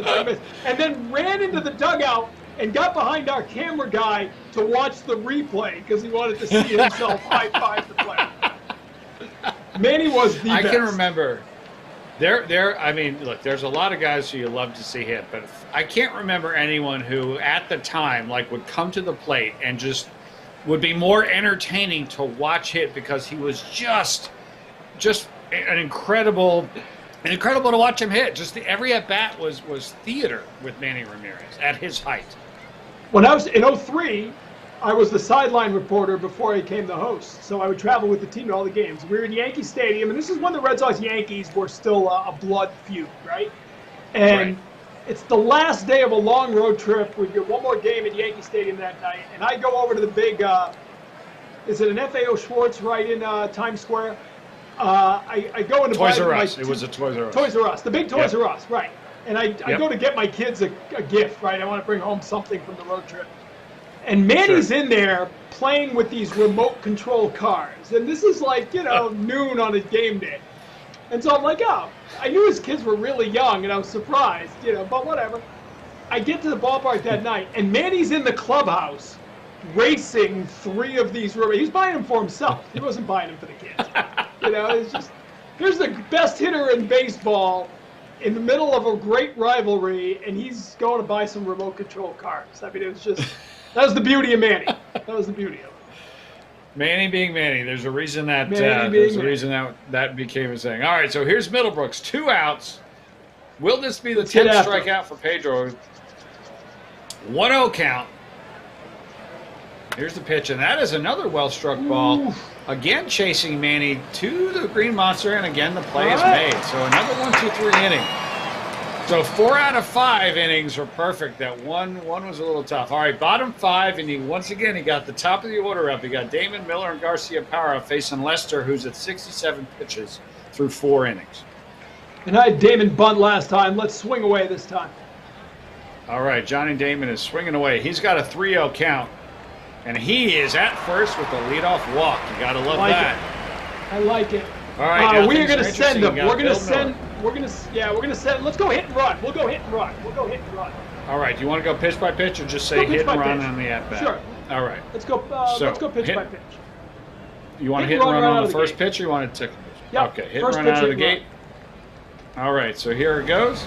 and then ran into the dugout and got behind our camera guy to watch the replay because he wanted to see himself high five the play. Manny was the best. I can remember. I mean, look, there's a lot of guys who you love to see hit, but I can't remember anyone who at the time would come to the plate and just would be more entertaining to watch hit because he was just an incredible to watch him hit. Just every at bat was theater with Manny Ramirez at his height. When I was in 03, I was the sideline reporter before I became the host. So I would travel with the team to all the games. We were in Yankee Stadium, and this is when the Red Sox Yankees were still a blood feud, right? And it's the last day of a long road trip. We get one more game at Yankee Stadium that night, and I go over to the big. Is it an FAO Schwartz right in Times Square? I go into Toys R Us. It was a Toys R Us. Toys R Us, the big Toys R Us, right? And I go to get my kids a gift, right? I want to bring home something from the road trip. And Manny's in there playing with these remote control cars, and this is like noon on a game day. And so I'm like, I knew his kids were really young, and I was surprised, but whatever. I get to the ballpark that night, and Manny's in the clubhouse racing 3 of these. He's buying them for himself. He wasn't buying them for the kids. It's just, here's the best hitter in baseball in the middle of a great rivalry, and he's going to buy some remote control cars. I mean, it was just, that was the beauty of Manny. That was the beauty of it. Manny being Manny. There's a reason that that became a thing. All right, so here's Middlebrooks, 2 outs. Will this be the 10th strikeout for Pedro? 1-0 count. Here's the pitch, and that is another well-struck ball. Again, chasing Manny to the Green Monster, and again, the play is made. So another 1-2-3 inning. So 4 out of 5 innings are perfect. That one was a little tough. All right, bottom 5, and once again, he got the top of the order up. He got Damon, Miller, and Garcia-Parra facing Lester, who's at 67 pitches through 4 innings. And I had Damon bunt last time. Let's swing away this time. All right, Johnny Damon is swinging away. He's got a 3-0 count. And he is at first with a leadoff walk. You got to love that. I like it. All right, we are going to send him. We're going to send. Let's go hit and run. We'll go hit and run. All right. Do you want to go pitch by pitch or just say hit and run on the at bat? Sure. All right. Let's go pitch by pitch. You want to hit and run on the first pitch, or you want to take? Yeah. Okay. Hit and run out of the gate. All right. So here it goes.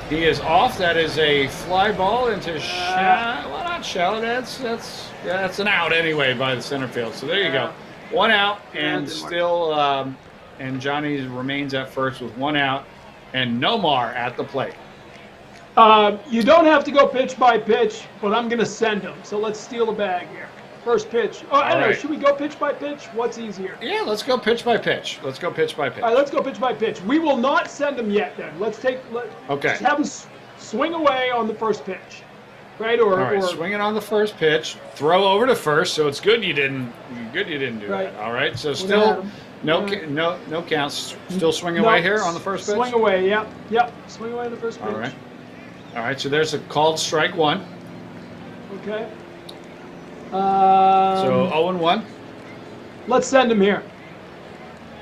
He is off. That is a fly ball into shallow. Well, not shallow. That's an out anyway by the center field. So there you go. 1 out, and still, and Johnny remains at first with 1 out, and Nomar at the plate. You don't have to go pitch by pitch, but I'm going to send him. So let's steal the bag here. First pitch. Oh, I don't know. Should we go pitch by pitch? What's easier? Yeah, let's go pitch by pitch. All right, let's go pitch by pitch. We will not send him yet then. Let's just have him swing away on the first pitch. Right? All right, swing it on the first pitch. Throw over to first, so it's good you didn't do that. All right, so still no counts. Still swing away here on the first pitch? Swing away, yep. Swing away on the first pitch. All right, so there's a called strike 1. Okay. So 0-1. Let's send him here.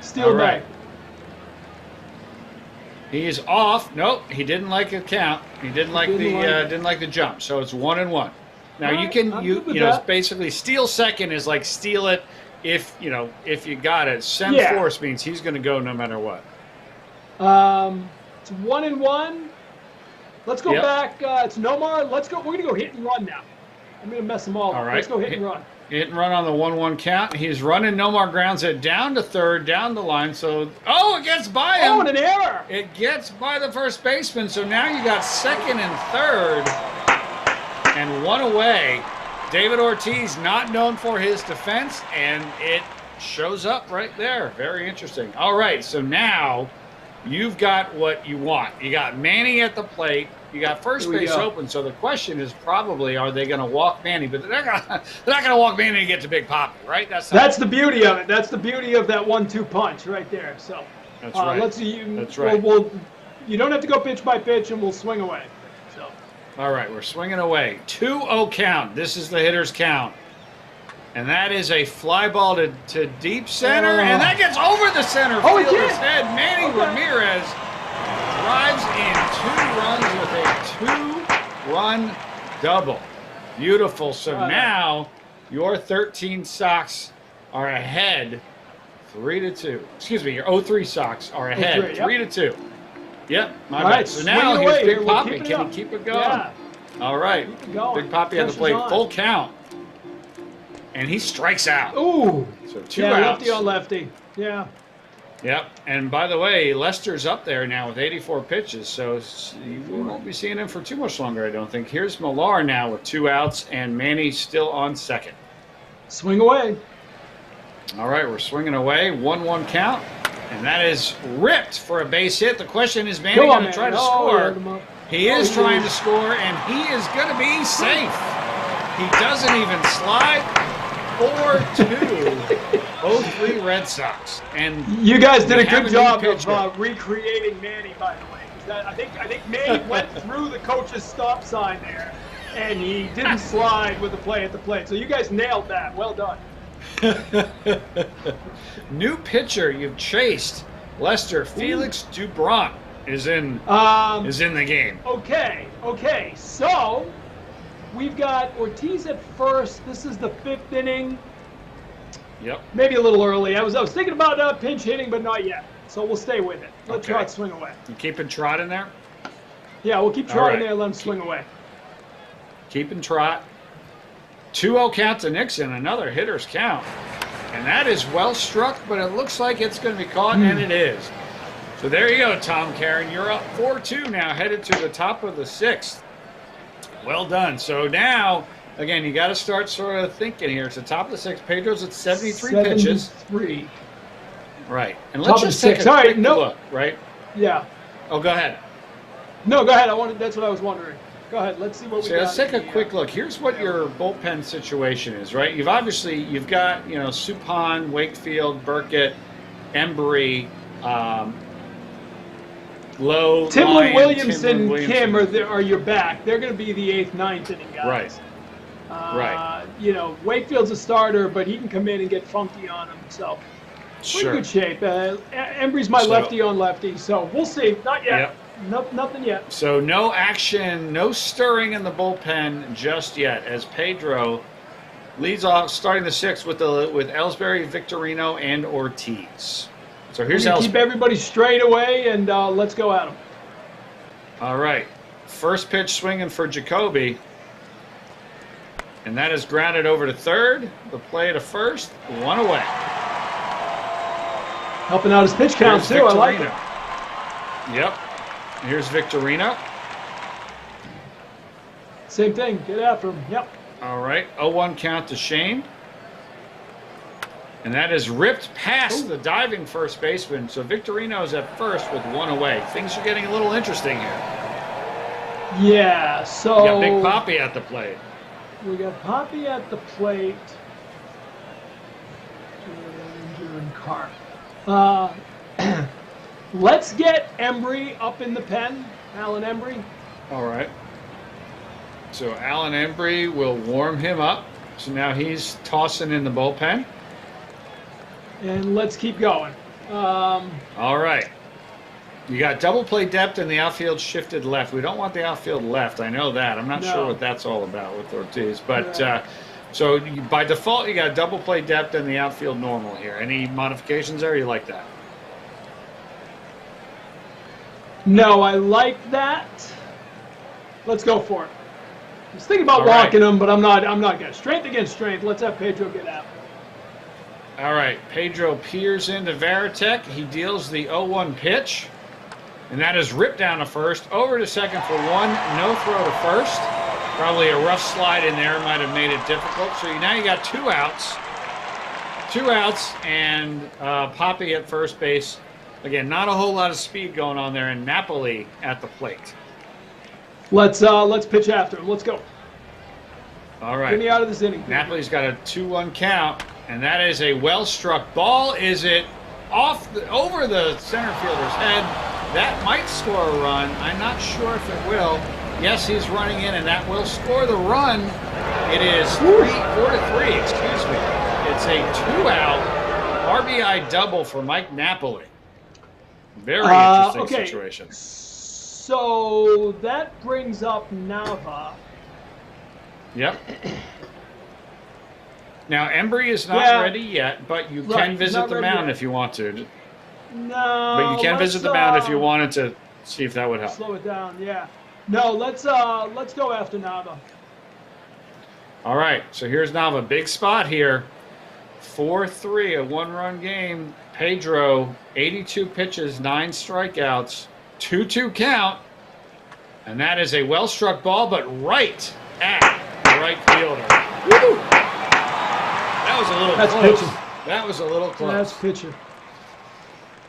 Steal the bag. He's off. Nope, he didn't like the count. He didn't like the jump. So it's 1-1. Now you can it's basically steal second is like steal it if you got it. Send force means he's going to go no matter what. It's 1-1. Let's go back. It's Nomar. Let's go. We're going to go hit and run now. I'm going to mess them all up. All right. Let's go hit and run. Hit and run on the 1-1 count. He's running. Nomar grounds it down to third, down the line. So, it gets by him. Oh, and an error. It gets by the first baseman. So now you got second and third and one away. David Ortiz, not known for his defense, and it shows up right there. Very interesting. All right, so now you've got what you want. You got Manny at the plate. You got first base open. So the question is probably, are they going to walk Manny? But they're not going to walk Manny to get to Big Papi, right? That's the beauty of it. That's the beauty of that 1-2 punch right there. So that's right. That's right. You don't have to go pitch by pitch, and we'll swing away. So. All right, we're swinging away. 2-0 count. This is the hitter's count. And that is a fly ball to deep center, and that gets over the center fielder's head. Manny Ramirez drives in 2 runs with a 2-run double. Beautiful. So now your 13 Sox are ahead 3-2. Excuse me, your 03 Sox are ahead 3-2. Yep, my bad. So now here's Big Papi. Can he keep it going? Yeah. All right. Big Papi on the plate. Full count. And he strikes out. Ooh. So 2 outs. Lefty on lefty. Yeah. Yep. And by the way, Lester's up there now with 84 pitches, so you won't be seeing him for too much longer, I don't think. Here's Millar now with 2 outs, and Manny's still on second. Swing away. All right, we're swinging away. 1-1 count, and that is ripped for a base hit. The question is, Manny going to try to score? He is trying to score, and he is going to be safe. He doesn't even slide. 4-2, 03 Red Sox. And you guys did a good job of recreating Manny, by the way. I think Manny went through the coach's stop sign there, and he didn't slide with the play at the plate. So you guys nailed that. Well done. New pitcher you've chased, Lester. Felix Dubron is in the game. Okay. So we've got Ortiz at first. This is the 5th inning. Yep. Maybe a little early. I was thinking about pinch hitting, but not yet. So we'll stay with it. Let Trot swing away. You keeping Trot in there? Yeah, we'll keep Trot in there and let him swing away. Keeping Trot. 2-0 count to Nixon. Another hitter's count. And that is well struck, but it looks like it's going to be caught, and it is. So there you go, Tom Caron. You're up 4-2 now, headed to the top of the 6th. Well done. So now, again, you got to start sort of thinking here. It's the top of the 6th. Pedro's at 73 pitches. Right. And let's just take a quick look, right? Yeah. Oh, go ahead. No, go ahead. That's what I was wondering. Go ahead. Let's see what we got. Let's take a quick look. Here's what your bullpen situation is, right? You've got, Suppan, Wakefield, Burkett, Embry, Lowe, Timlin, Williamson, Kim are your back. They're going to be the 8th, 9th inning guys. Right. Wakefield's a starter, but he can come in and get funky on him. So, we're in good shape. Embry's my lefty on lefty, so we'll see. Not yet. Yep. Nothing yet. So no action, no stirring in the bullpen just yet, as Pedro leads off, starting the 6th with Ellsbury, Victorino, and Ortiz. So here's Ellsbury. Keep everybody straight away, and let's go at them. All right. First pitch swinging for Jacoby. And that is grounded over to third. The play to first. 1 away. Helping out his pitch count, too. I like it. Yep. Here's Victorino. Same thing. Get after him. Yep. All right. 0-1 count to Shane. And that is ripped past the diving first baseman. So Victorino's at first with 1 away. Things are getting a little interesting here. Yeah, so... We got Big Papi at the plate. We got Papi at the plate. Let's get Embry up in the pen. Alan Embry. All right. So Alan Embry will warm him up. So now he's tossing in the bullpen. And let's keep going. All right. You got double play depth and the outfield shifted left. We don't want the outfield left. I know that. I'm not sure what that's all about with Ortiz. But so by default, you got double play depth and the outfield normal here. Any modifications there? You like that? No, I like that. Let's go for it. I was thinking about walking him, but I'm not going to. Strength against strength. Let's have Pedro get out. All right. Pedro peers into Varitek. He deals the 0-1 pitch. And that is ripped down to first, over to second for one, no throw to first. Probably a rough slide in there might have made it difficult. So now you got 2 outs. 2 outs and Poppy at first base. Again, not a whole lot of speed going on there, and Napoli at the plate. Let's pitch after him. Let's go. All right. Get me out of this inning. Napoli's got a 2-1 count, and that is a well-struck ball. Is it over the center fielder's head? That might score a run. I'm not sure if it will. Yes, he's running in, and that will score the run. It is 4-3. Excuse me. It's a 2-out RBI double for Mike Napoli. Very interesting situation. So that brings up Nava. Yep. Now, Embry is not ready yet, but you can visit the mound if you want to. No. But you can visit the mound if you wanted to see if that would help. Slow it down, yeah. No, let's go after Nava. All right, so here's Nava. Big spot here. 4-3, a 1-run game. Pedro, 82 pitches, 9 strikeouts, 2-2 count. And that is a well-struck ball, but right at the right fielder. Woo! That was a little close. Pitching. That was a little close. That's pitching.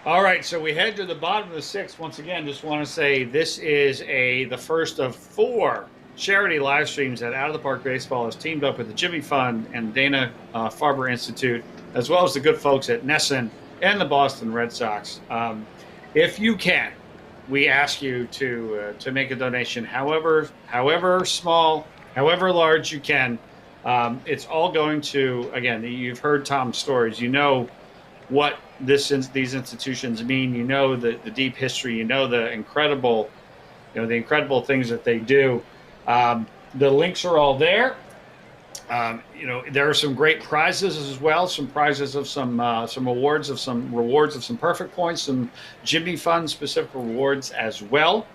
All right, so we head to the bottom of the 6th. Once again, just want to say this is the first of 4 charity live streams that Out of the Park Baseball has teamed up with the Jimmy Fund and Dana Farber Institute, as well as the good folks at NESN and the Boston Red Sox. If you can, we ask you to make a donation, however small, however large you can. It's all going to, again, you've heard Tom's stories. You know what these institutions mean. You know the deep history. You know the incredible things that they do. The links are all there. There are some great prizes as well. Some prizes of some rewards of some perfect points, some Jimmy Fund specific rewards as well.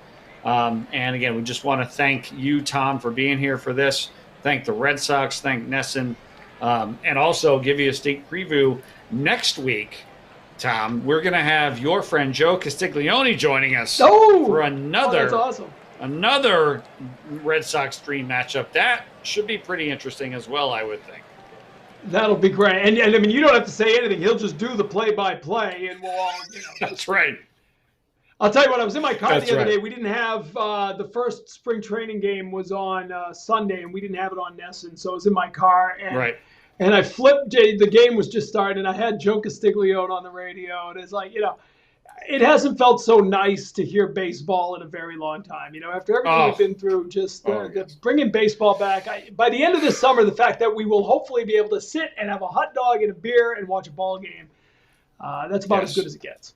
And again, we just want to thank you, Tom, for being here for this. Thank the Red Sox. Thank NESN, and also give you a sneak preview next week. Tom, we're going to have your friend Joe Castiglione joining us for another. That's awesome. Another Red Sox dream matchup. That should be pretty interesting as well, I would think. That'll be great. And I mean, you don't have to say anything. He'll just do the play-by-play, and we'll all, That's right. I'll tell you what, I was in my car the other day. We didn't have the first spring training game was on Sunday, and we didn't have it on NESN, so I was in my car. And, and I flipped, the game was just starting, and I had Joe Castiglione on the radio, and it's like, it hasn't felt so nice to hear baseball in a very long time. After everything we've been through, just bringing baseball back. By the end of this summer, the fact that we will hopefully be able to sit and have a hot dog and a beer and watch a ball game, that's about as good as it gets.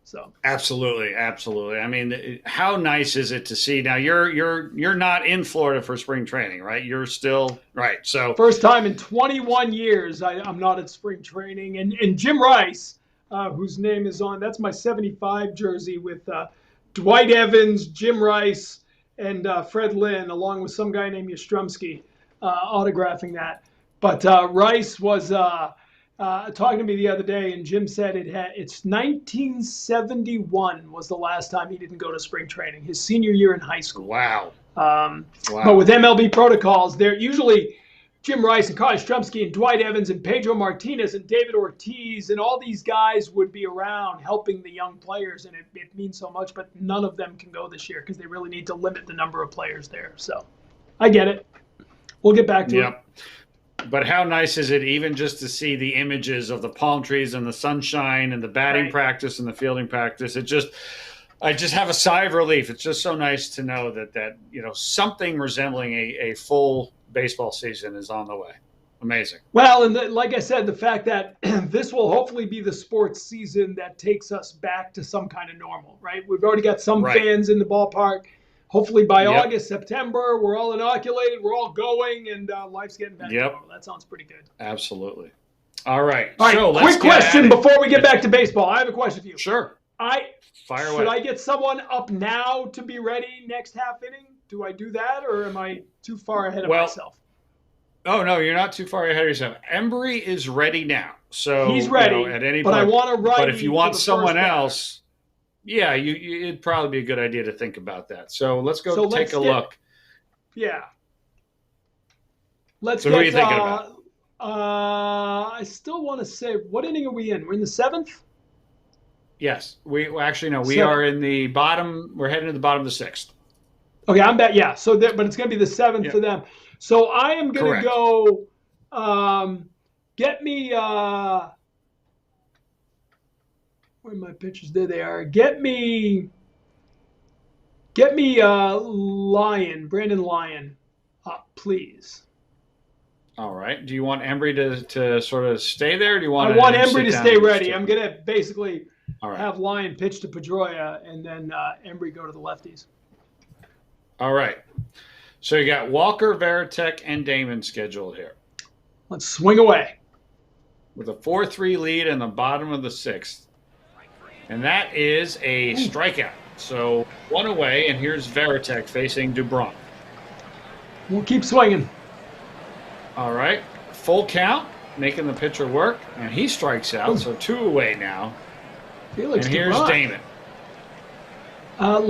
So absolutely. I mean, how nice is it to see? Now you're not in Florida for spring training, right? You're still right. So first time in 21 years I'm not at spring training, and Jim Rice. Whose name is on, that's my 75 jersey with Dwight Evans, Jim Rice, and Fred Lynn, along with some guy named Yastrzemski, autographing that. But Rice was talking to me the other day, and Jim said it's 1971 was the last time he didn't go to spring training, his senior year in high school. Wow. But with MLB protocols, they're usually Jim Rice and Carl Yastrzemski and Dwight Evans and Pedro Martinez and David Ortiz and all these guys would be around helping the young players, and it means so much, but none of them can go this year because they really need to limit the number of players there. So I get it. We'll get back to it. But how nice is it even just to see the images of the palm trees and the sunshine and the batting practice and the fielding practice? I just have a sigh of relief. It's just so nice to know that something resembling a full baseball season is on the way. Amazing. Well, and like I said, the fact that this will hopefully be the sports season that takes us back to some kind of normal, right? We've already got some Right. fans in the ballpark. Hopefully by Yep. August, September, we're all inoculated, we're all going, and life's getting back to normal. That sounds pretty good. Absolutely. All right. All right, so quick question before we get back to baseball. I have a question for you. Sure. Fire away. Should I get someone up now to be ready next half inning? Do I do that, or am I too far ahead of myself? Oh, no, you're not too far ahead of yourself. Embry is ready now. So he's ready at any but point. I want to write. But if you want someone else, yeah, it'd probably be a good idea to think about that. So let's go take a look. Yeah. Let's so get, who are you thinking about? I still want to say, what inning are we in? We're in the 7th? Yes. We are in the bottom. We're heading to the bottom of the 6th. Okay, I'm back. Yeah. So, but it's going to be the 7th for them. So I am going to go. Get me. Where are my pictures? There they are. Get me. Brandon Lyon, please. All right. Do you want Embry to sort of stay there? Or do you want? I want Embry to stay ready. I'm going to basically have Lyon pitch to Pedroia and then Embry go to the lefties. All right. So you got Walker, Veritek, and Damon scheduled here. Let's swing away. With a 4-3 lead in the bottom of the 6th. And that is a strikeout. So 1 away, and here's Veritek facing Dubron. We'll keep swinging. All right. Full count, making the pitcher work, and he strikes out. So 2 away now. Felix and here's Dubron. Damon.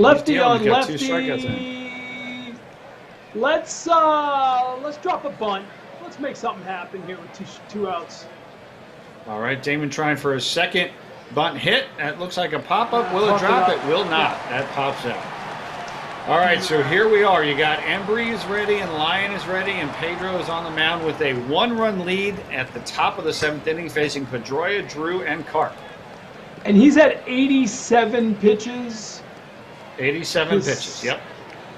Lefty on lefty. 2 strikeouts in. Let's drop a bunt. Let's make something happen here with two outs. All right, Damon trying for his second bunt hit. That looks like a pop-up. Will it drop? It will not. That pops out. All right, so here we are. You got Embry is ready and Lyon is ready, and Pedro is on the mound with a 1-run lead at the top of the 7th inning facing Pedroia, Drew, and Carp. And he's at 87 pitches. 87 pitches, yep.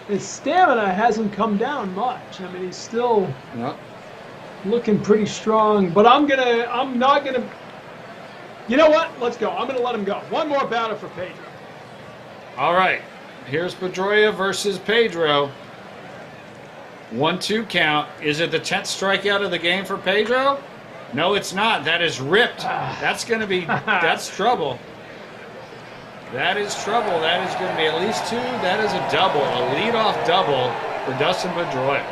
His stamina hasn't come down much. I mean, he's still looking pretty strong. But I'm not gonna. You know what? Let's go. I'm gonna let him go. One more batter for Pedro. All right. Here's Pedroia versus Pedro. 1-2 count. Is it the 10th strikeout of the game for Pedro? No, it's not. That is ripped. That's going to be. That's trouble. That is trouble. That is going to be at least 2. That is a double, a leadoff double for Dustin Pedroia.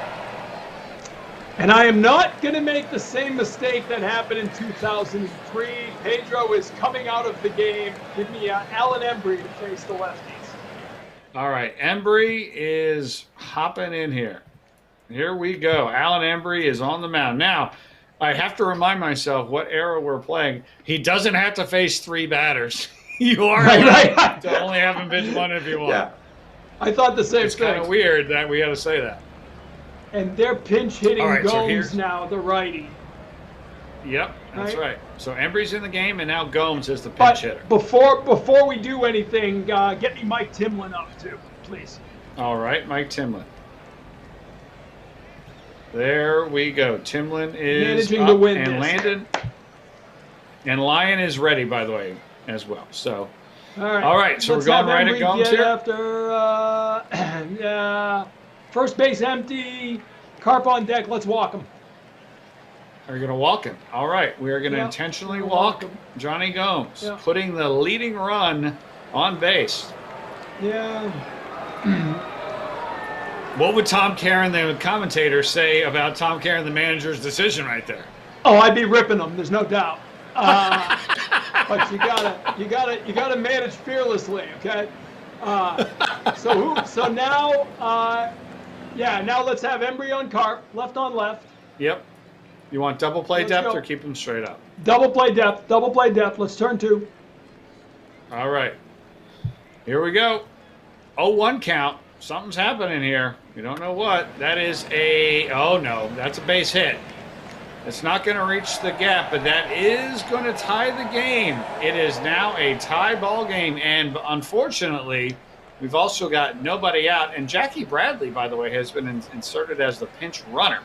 And I am not going to make the same mistake that happened in 2003. Pedro is coming out of the game. Give me Alan Embry to face the lefties. All right, Embry is hopping in here. Here we go. Alan Embry is on the mound. Now, I have to remind myself what era we're playing. He doesn't have to face 3 batters. You are allowed to only have him pitch 1 if you want. Yeah. I thought the same thing. It's kind of weird that we had to say that. And they're pinch hitting Gomes now, the righty. Yep, that's right. So Embry's in the game, and now Gomes is the pinch hitter. Before we do anything, get me Mike Timlin up too, please. All right, Mike Timlin. There we go. Timlin is managing up to win and this. landed. And Lyon is ready, by the way, as well. So, all right. So we're going right at Gomes here. After first base empty, Carp on deck. Let's walk him. Are you going to walk him? All right. We are going to intentionally walk Johnny Gomes, putting the leading run on base. Yeah. What would Tom Caron, the commentator, say about Tom Caron, the manager's decision right there? Oh, I'd be ripping him. There's no doubt. But you gotta manage fearlessly, okay? So now, now let's have Embry on Carp, left on left. Yep. You want double play depth or keep them straight up? Double play depth. Let's turn 2. All right. Here we go. 0-1 count. Something's happening here. We don't know what. That is that's a base hit. It's not going to reach the gap, but that is going to tie the game. It is now a tie ball game, and unfortunately, we've also got nobody out. And Jackie Bradley, by the way, has been inserted as the pinch runner.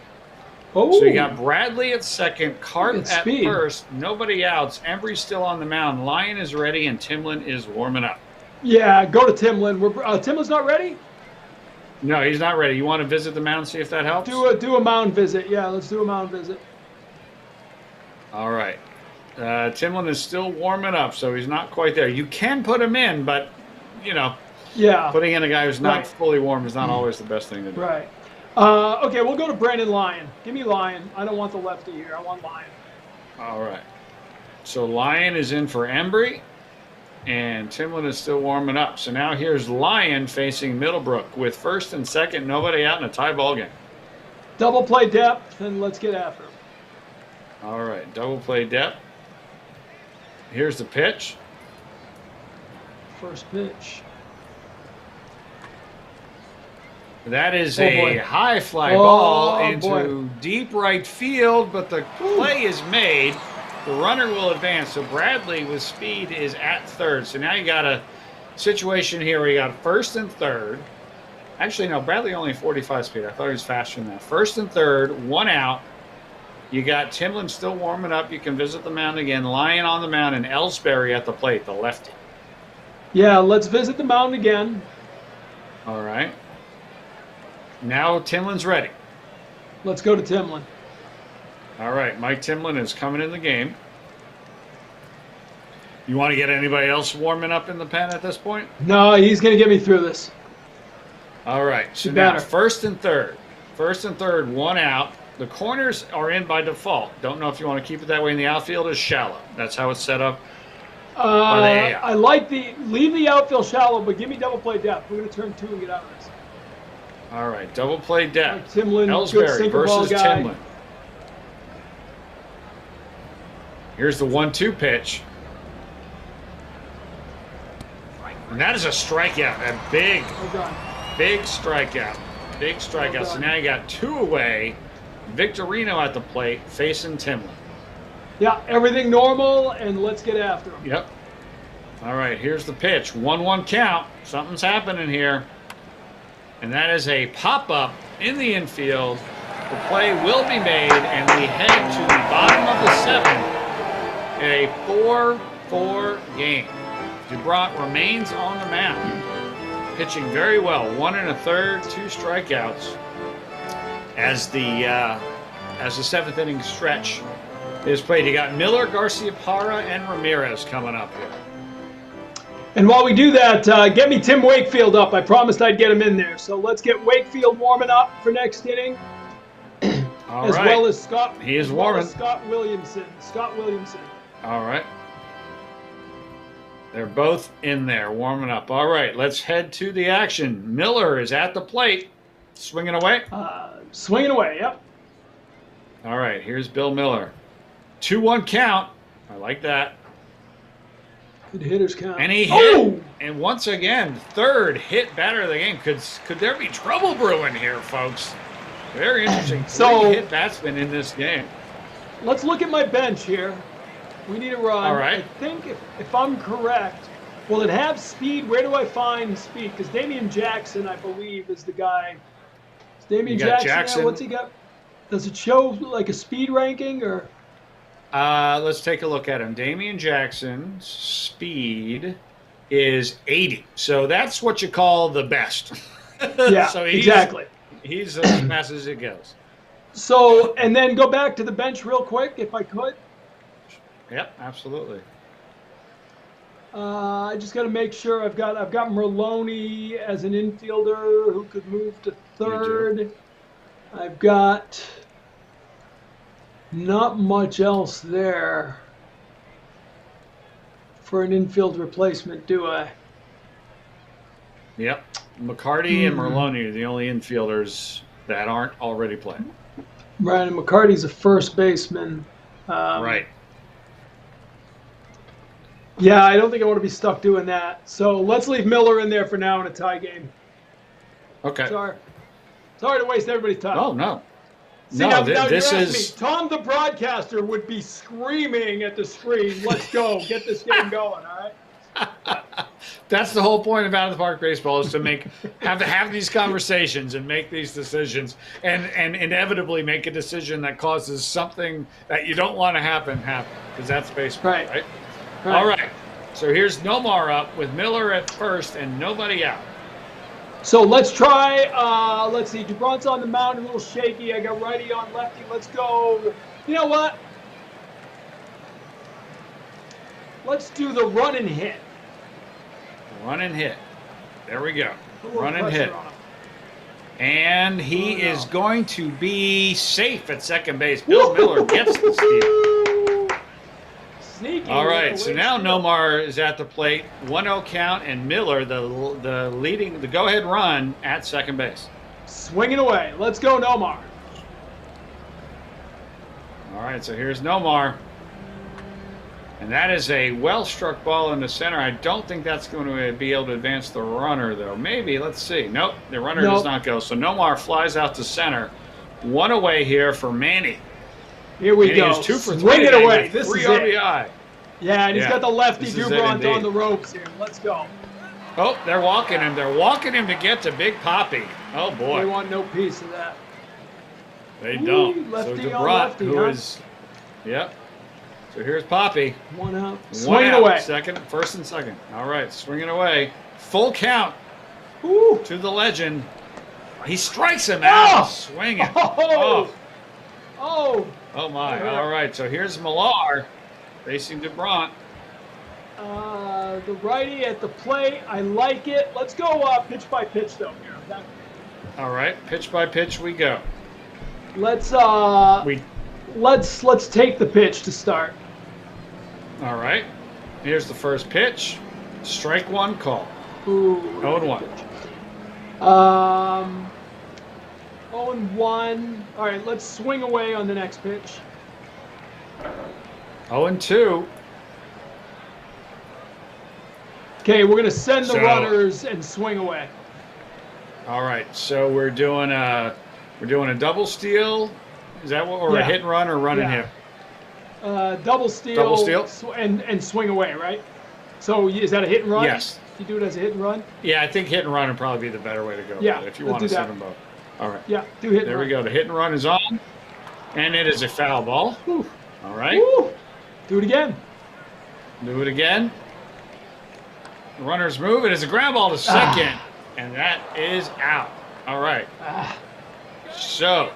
Oh. So you got Bradley at second, Cart at speed. first, nobody outs. Embry's still on the mound. Lyon is ready, and Timlin is warming up. Yeah, go to Timlin. Timlin's not ready? No, he's not ready. You want to visit the mound, see if that helps? Do a mound visit. Yeah, let's do a mound visit. All right. Timlin is still warming up, so he's not quite there. You can put him in, but, you know, putting in a guy who's not fully warm is not always the best thing to do. Right. Okay, we'll go to Brandon Lyon. Give me Lyon. I don't want the lefty here. I want Lyon. All right. So Lyon is in for Embry, and Timlin is still warming up. So now here's Lyon facing Middlebrook with first and second, nobody out in a tie ball game. Double play depth, and let's get after him. All right, double play depth. Here's the pitch. First pitch. That is a high fly ball into deep right field, but the play is made. The runner will advance. So Bradley with speed is at third. So now you got a situation here where you got first and third. Actually, no, Bradley only 45 speed. I thought he was faster than that. First and third, one out. You got Timlin still warming up. You can visit the mound again. Lyon on the mound and Ellsbury at the plate, the lefty. Yeah, let's visit the mound again. All right. Now Timlin's ready. Let's go to Timlin. All right, Mike Timlin is coming in the game. You want to get anybody else warming up in the pen at this point? No, he's going to get me through this. All right, so now first and third. First and third, one out. The corners are in by default. Don't know if you want to keep it that way. And the outfield is shallow. That's how it's set up. I like leave the outfield shallow, but give me double play depth. We're going to turn two and get out of this. All right, double play depth. Timlin, Ellsbury versus Timlin. Here's the 1-2 pitch. And that is a strikeout. A big strikeout. Big strikeout. So now you got two away. Victorino at the plate facing Timlin. Yeah, everything normal, and let's get after him. Yep. All right, here's the pitch. 1-1 count. Something's happening here. And that is a pop-up in the infield. The play will be made, and we head to the bottom of the seventh. A 4-4 game. DuBrant remains on the mound, pitching very well. 1 1/3, 2 strikeouts. As the seventh inning stretch is played, you got Miller, Garcia-Parra, and Ramirez coming up here. And while we do that, get me Tim Wakefield up. I promised I'd get him in there. So let's get Wakefield warming up for next inning. Well as Scott. He is warming. Scott Williamson. All right. They're both in there warming up. All right, let's head to the action. Miller is at the plate, swinging away. Swinging away, yep. All right, here's Bill Miller. 2-1 count. I like that. Good hitters count. And he hit. And once again, third hit batter of the game. Could there be trouble brewing here, folks? Very interesting. Three-hit batsman in this game. Let's look at my bench here. We need a run. All right. I think if I'm correct, will it have speed? Where do I find speed? Because Damian Jackson, I believe, is the guy. Is Damian Jackson. What's he got? Does it show like a speed ranking or? Let's take a look at him. Damian Jackson's speed is 80. So that's what you call the best. Yeah, so exactly. He's as fast as it goes. So, and then go back to the bench real quick, if I could. Yep, absolutely. I just got to make sure I've got Merlone as an infielder who could move to third. I've got not much else there for an infield replacement, do I? Yep. McCarty and Merlone are the only infielders that aren't already playing. Right, and McCarty's a first baseman. Right. Yeah, I don't think I want to be stuck doing that. So let's leave Miller in there for now in a tie game. Okay. Sorry to waste everybody's time. Oh, no. See, now this is... Tom, the broadcaster, would be screaming at the screen, let's go, get this game going, all right? That's the whole point of out of the park baseball is to have these conversations and make these decisions and inevitably make a decision that causes something that you don't want to happen because that's baseball, right? All right. So here's Nomar up with Miller at first and nobody out. So let's try. Let's see. DuBront's on the mound, a little shaky. I got righty on lefty. Let's go. You know what? Let's do the run and hit. Run and hit. There we go. Run and hit. And he is going to be safe at second base. Bill Miller gets the steal. Sneaky. All right, so now Nomar is at the plate. 1-0 count, and Miller, the go-ahead run at second base. Swinging away. Let's go, Nomar. All right, so here's Nomar. And that is a well-struck ball in the center. I don't think that's going to be able to advance the runner, though. Maybe. Let's see. Nope, the runner does not go. So Nomar flies out to center. One away here for Manny. Here we go. He's 2 for 3. Swing it away. This is 3 RBI. Yeah, and he's got the lefty DuBront on the ropes here. Let's go. Oh, they're walking him. They're walking him to get to Big Poppy. Oh, boy. They want no piece of that. They don't. Lefty so on DuBront, lefty, who is... Yep. So here's Poppy. One out. Swinging away. First and second. All right, swinging away. Full count. Ooh. To the legend. He strikes him out. Swinging. Oh, my. All right, so here's Millar facing DuBront. The righty at the plate. I like it. Let's go pitch by pitch, though, here. Okay? All right, pitch by pitch we go. Let's take the pitch to start. All right. Here's the first pitch. Strike one call. Ooh. 0-1. 0-1. All right, let's swing away on the next pitch. 0-2. Okay, we're going to send the runners and swing away. All right, so we're doing a double steal. Is that what, or a hit and run or run and hit? Double steal. Double steal. And swing away, right? So is that a hit and run? Yes. You do it as a hit and run? Yeah, I think hit and run would probably be the better way to go. Yeah, if you want to send them both. All right. Yeah, do hit and run. There we go. The hit and run is on, and it is a foul ball. Whew. All right. Woo. Do it again. Do it again. The runners move. It is a ground ball to second, and that is out. All right. So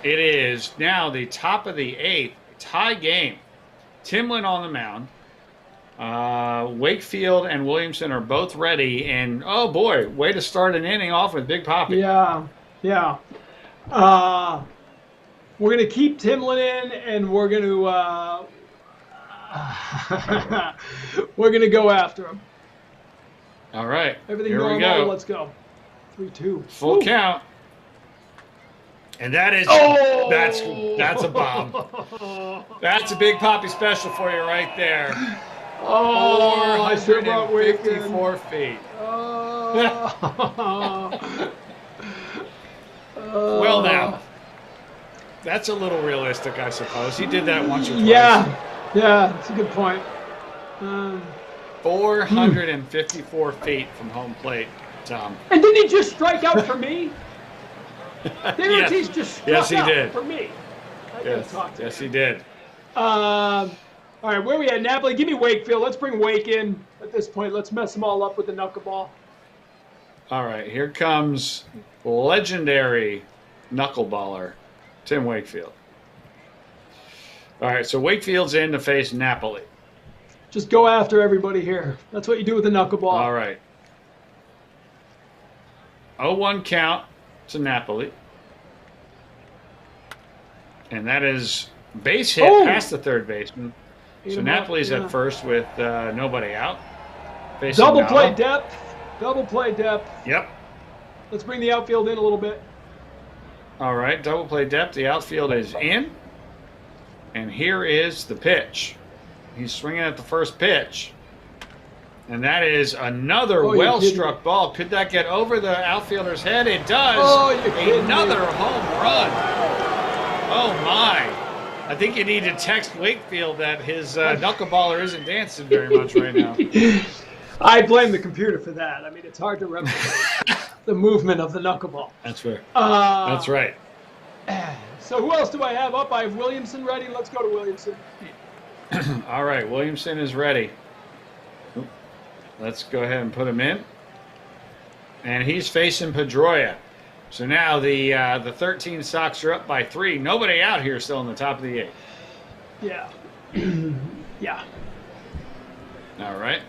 it is now the top of the 8th, tie game. Timlin on the mound. Wakefield and Williamson are both ready, and oh boy, way to start an inning off with Big Poppy. Yeah. We're gonna keep Timlin in, and we're gonna go after him. All right. Everything here normal. we go. Let's go. 3-2. Full count. And that is that's a bomb. That's a Big Poppy special for you right there. Oh, I sure brought 454 feet. Well, now, that's a little realistic, I suppose. He did that once or twice. Yeah, that's a good point. 454 feet from home plate, Tom. And didn't he just strike out for me? Yes, just struck he out did. For me. Yes, he did. All right, where are we at? Napoli, give me Wakefield. Let's bring Wake in at this point. Let's mess them all up with the knuckleball. All right, here comes legendary knuckleballer, Tim Wakefield. All right, so Wakefield's in to face Napoli. Just go after everybody here. That's what you do with the knuckleball. All right. 0-1 count to Napoli. And that is base hit past the third baseman. So Napoli's at first with nobody out. Double play depth. Double play depth. Yep. Let's bring the outfield in a little bit. All right, double play depth. The outfield is in. And here is the pitch. He's swinging at the first pitch. And that is another well-struck ball. Could that get over the outfielder's head? It does. Another home run. Oh, my. I think you need to text Wakefield that his knuckleballer isn't dancing very much right now. I blame the computer for that. I mean, it's hard to replicate the movement of the knuckleball. That's fair. That's right. So who else do I have up? I have Williamson ready. Let's go to Williamson. All right, Williamson is ready. Let's go ahead and put him in. And he's facing Pedroia. So now the 13 Sox are up by 3. Nobody out here still in the top of the 8th. Yeah. Yeah. All right.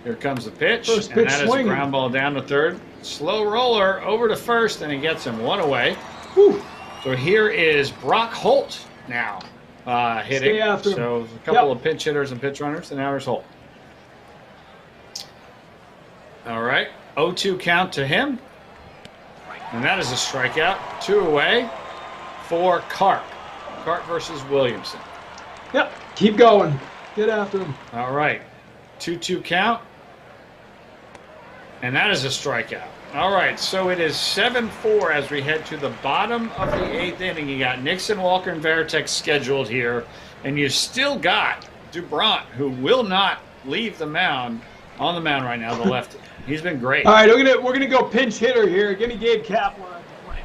Here comes the pitch. First and pitch that swinging. is a ground ball down to third. Slow roller over to first, and he gets him 1 away. Whew. So here is Brock Holt now hitting. Stay after him. So a couple of pinch hitters and pitch runners, and now there's Holt. All right. 0-2 count to him. And that is a strikeout. 2 away for Karp. Karp versus Williamson. Yep. Keep going. Get after him. All right. 2-2 count. And that is a strikeout. All right, so it is 7-4 as we head to the bottom of the 8th inning. You got Nixon, Walker, and Veritek scheduled here, and you still got Dubront, who will not leave the mound on the mound right now, the lefty. He's been great. All right, we're gonna go pinch hitter here. Give me Gabe Kapler at the plate.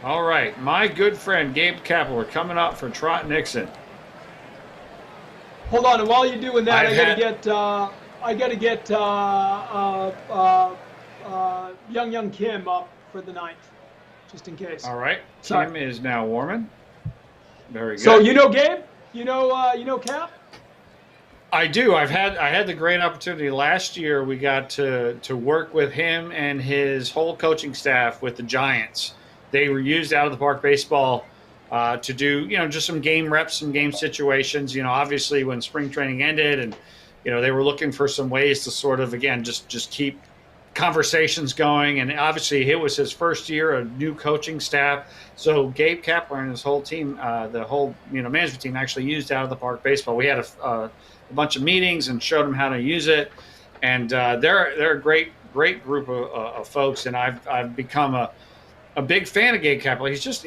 All right, my good friend Gabe Kapler coming up for Trot Nixon. Hold on, and while you're doing that, I gotta get Young Kim up for the 9th, just in case. All right, Sorry. Kim is now warming. Very good. So you know Gabe? You know Cap? I do. I had the great opportunity last year. We got to work with him and his whole coaching staff with the Giants. They were used out of the park baseball to do just some game reps, some game situations. Obviously when spring training ended, and they were looking for some ways to sort of again just keep conversations going. And obviously it was his first year, a new coaching staff. So Gabe Kapler and his whole team, the whole management team, actually used out of the park baseball. We had a bunch of meetings and showed them how to use it, and they're a great group of folks. And I've become a big fan of Gabe Kapler. He's just,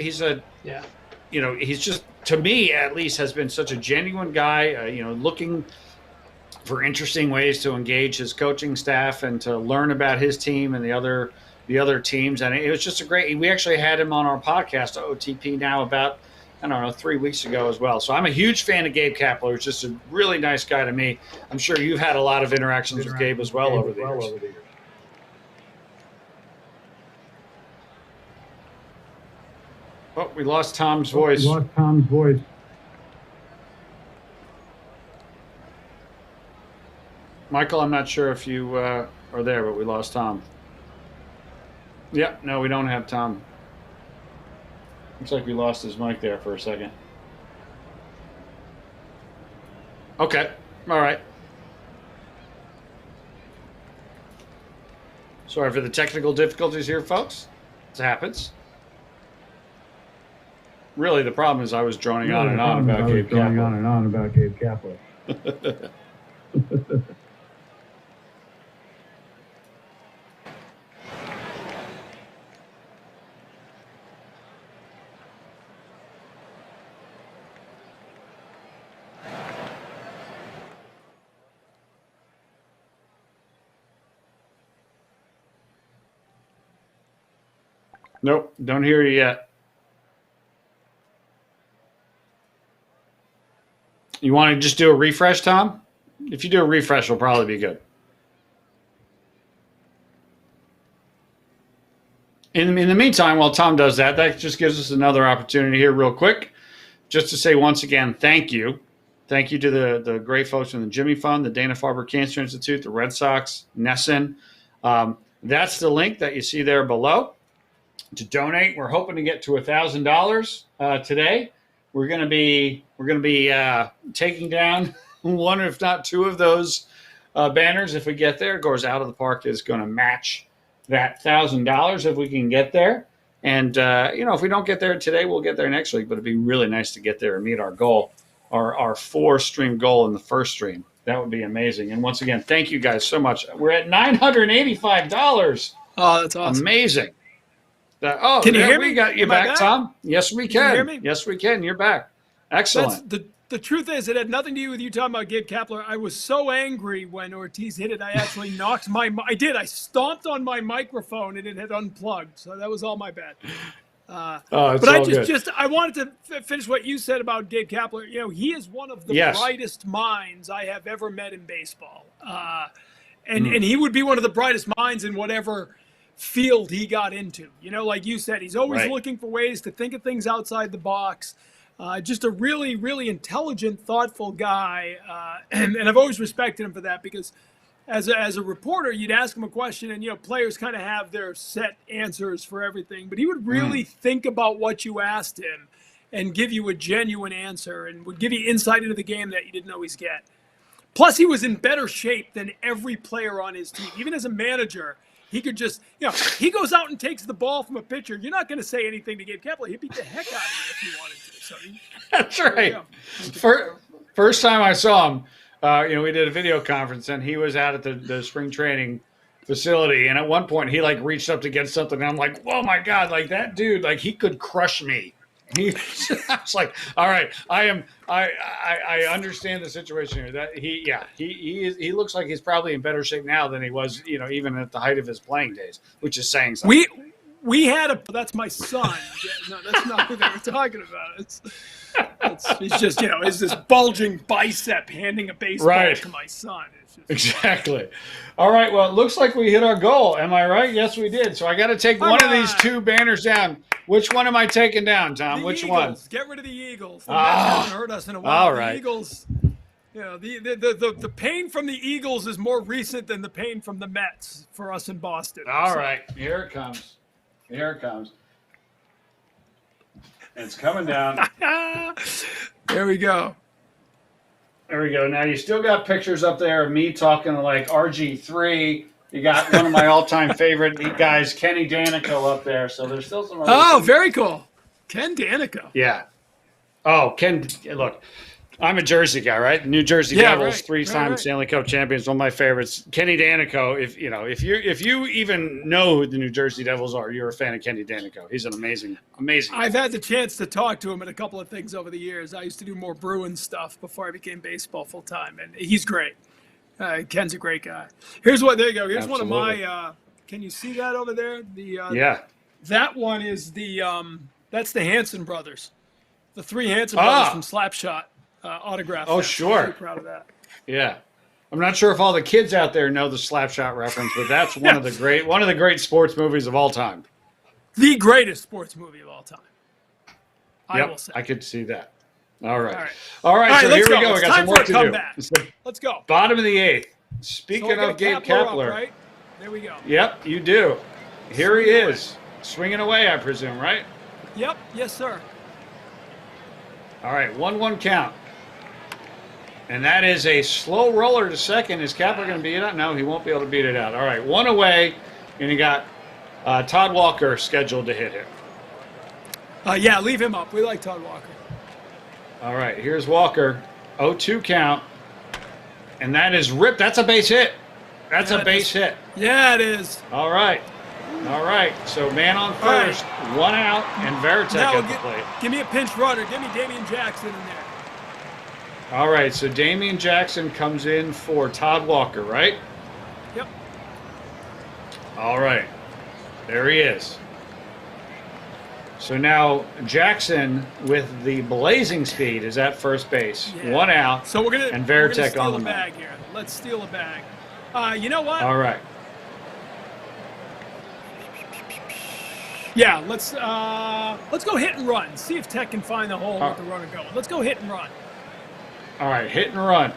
to me at least, has been such a genuine guy. Looking for interesting ways to engage his coaching staff and to learn about his team and the other teams. And it was just we actually had him on our podcast, OTP, now about, 3 weeks ago as well. So I'm a huge fan of Gabe Kapler. He's just a really nice guy to me. I'm sure you've had a lot of interactions with Gabe as well over the years. Oh, we lost Tom's voice. Michael, I'm not sure if you are there, but we lost Tom. Yep, no, we don't have Tom. Looks like we lost his mic there for a second. Okay, all right. Sorry for the technical difficulties here, folks. It happens. Really, the problem is I was droning on and on about Gabe Kapler. Nope, don't hear you yet. You want to just do a refresh, Tom? If you do a refresh, it'll probably be good. In the meantime, while Tom does that, that just gives us another opportunity here real quick, just to say once again, thank you. Thank you to the great folks from the Jimmy Fund, the Dana-Farber Cancer Institute, the Red Sox, NESN. That's the link that you see there below to donate. We're hoping to get to $1,000 today. We're going to be taking down one, if not two, of those banners. If we get there, It Goes Out of the Park is going to match that $1,000 if we can get there. And if we don't get there today, we'll get there next week. But it'd be really nice to get there and meet our goal, our 4-stream goal in the first stream. That would be amazing. And once again, thank you guys so much. We're at $985. Oh, that's awesome. Amazing. Can you hear we me? got you back, Tom. Yes, we can. You hear me? Yes, we can. You're back. Excellent. The truth is, it had nothing to do with you talking about Gabe Kapler. I was so angry when Ortiz hit it. I actually knocked I stomped on my microphone and it had unplugged. So that was all my bad. But I wanted to finish what you said about Gabe Kapler. You know, he is one of the brightest minds I have ever met in baseball. And he would be one of the brightest minds in whatever field he got into. You know, like you said, he's always looking for ways to think of things outside the box. Just a really, really intelligent, thoughtful guy. And I've always respected him for that, because as a reporter, you'd ask him a question and, you know, players kind of have their set answers for everything. But he would really think about what you asked him and give you a genuine answer and would give you insight into the game that you didn't always get. Plus, he was in better shape than every player on his team. Even as a manager, he could just, you know, he goes out and takes the ball from a pitcher. You're not going to say anything to Gabe Kapler. He'd beat the heck out of you if he wanted to. So that's right. First time I saw him, you know, we did a video conference and he was out at the spring training facility. And at one point he like reached up to get something. And I'm like, oh my God, like that dude, like he could crush me. I was like, all right, I understand the situation here. That he looks like he's probably in better shape now than he was, you know, even at the height of his playing days, which is saying something. We had that's my son. No, that's not what they were talking about. It's just, you know, it's this bulging bicep handing a baseball to my son. Exactly. All right. Well, it looks like we hit our goal. Am I right? Yes, we did. So I got to take one of these two banners down. Which one am I taking down, Tom? Which one? Get rid of the Eagles. The Mets haven't hurt us in a while. All right. The Eagles, you know, the pain from the Eagles is more recent than the pain from the Mets for us in Boston. All right. Here it comes. Here it comes. It's coming down. There we go. There we go. Now you still got pictures up there of me talking to like RG3. You got one of my all-time favorite guys, Kenny Danico, up there. So there's still some. Oh, very cool. Ken Danico. Yeah. Oh, Ken. Look, I'm a Jersey guy, right? New Jersey Devils, three-time Stanley Cup champions, one of my favorites. Kenny Danico. If you even know who the New Jersey Devils are, you're a fan of Kenny Danico. He's an amazing guy. I've had the chance to talk to him at a couple of things over the years. I used to do more Bruins stuff before I became baseball full time, and he's great. Ken's a great guy. There you go. Here's one of my. Can you see that over there? That one is that's the Hanson brothers, the three Hanson brothers from Slapshot. Autograph. Oh, sure. I'm really proud of that. Yeah. I'm not sure if all the kids out there know the Slapshot reference, but that's one of the great sports movies of all time. The greatest sports movie of all time. I will say. I could see that. All right. So here we go. We got some work to do. Let's go. Bottom of the eighth. Speaking of Gabe Kapler. Right? There we go. Yep, you do. Here he is. Swinging away, I presume, right? Yep. Yes, sir. All right. 1-1 count. And that is a slow roller to second. Is Kapler going to beat it out? No, he won't be able to beat it out. All right, one away, and you got Todd Walker scheduled to hit here. Yeah, leave him up. We like Todd Walker. All right, here's Walker. 0-2 count. And that is ripped. That's a base hit. That's a base hit. Yeah, it is. All right. So man on first, one out, and Veritek at the plate. Give me a pinch runner. Give me Damian Jackson in there. All right, so Damian Jackson comes in for Todd Walker, right? Yep. All right. There he is. So now Jackson with the blazing speed is at first base. Yeah. One out. So we're gonna and Veritek on the bag here. Let's steal a bag. You know what? All right. Yeah, let's go hit and run. See if Tech can find the hole with the runner going. Let's go hit and run. All right, hit and run.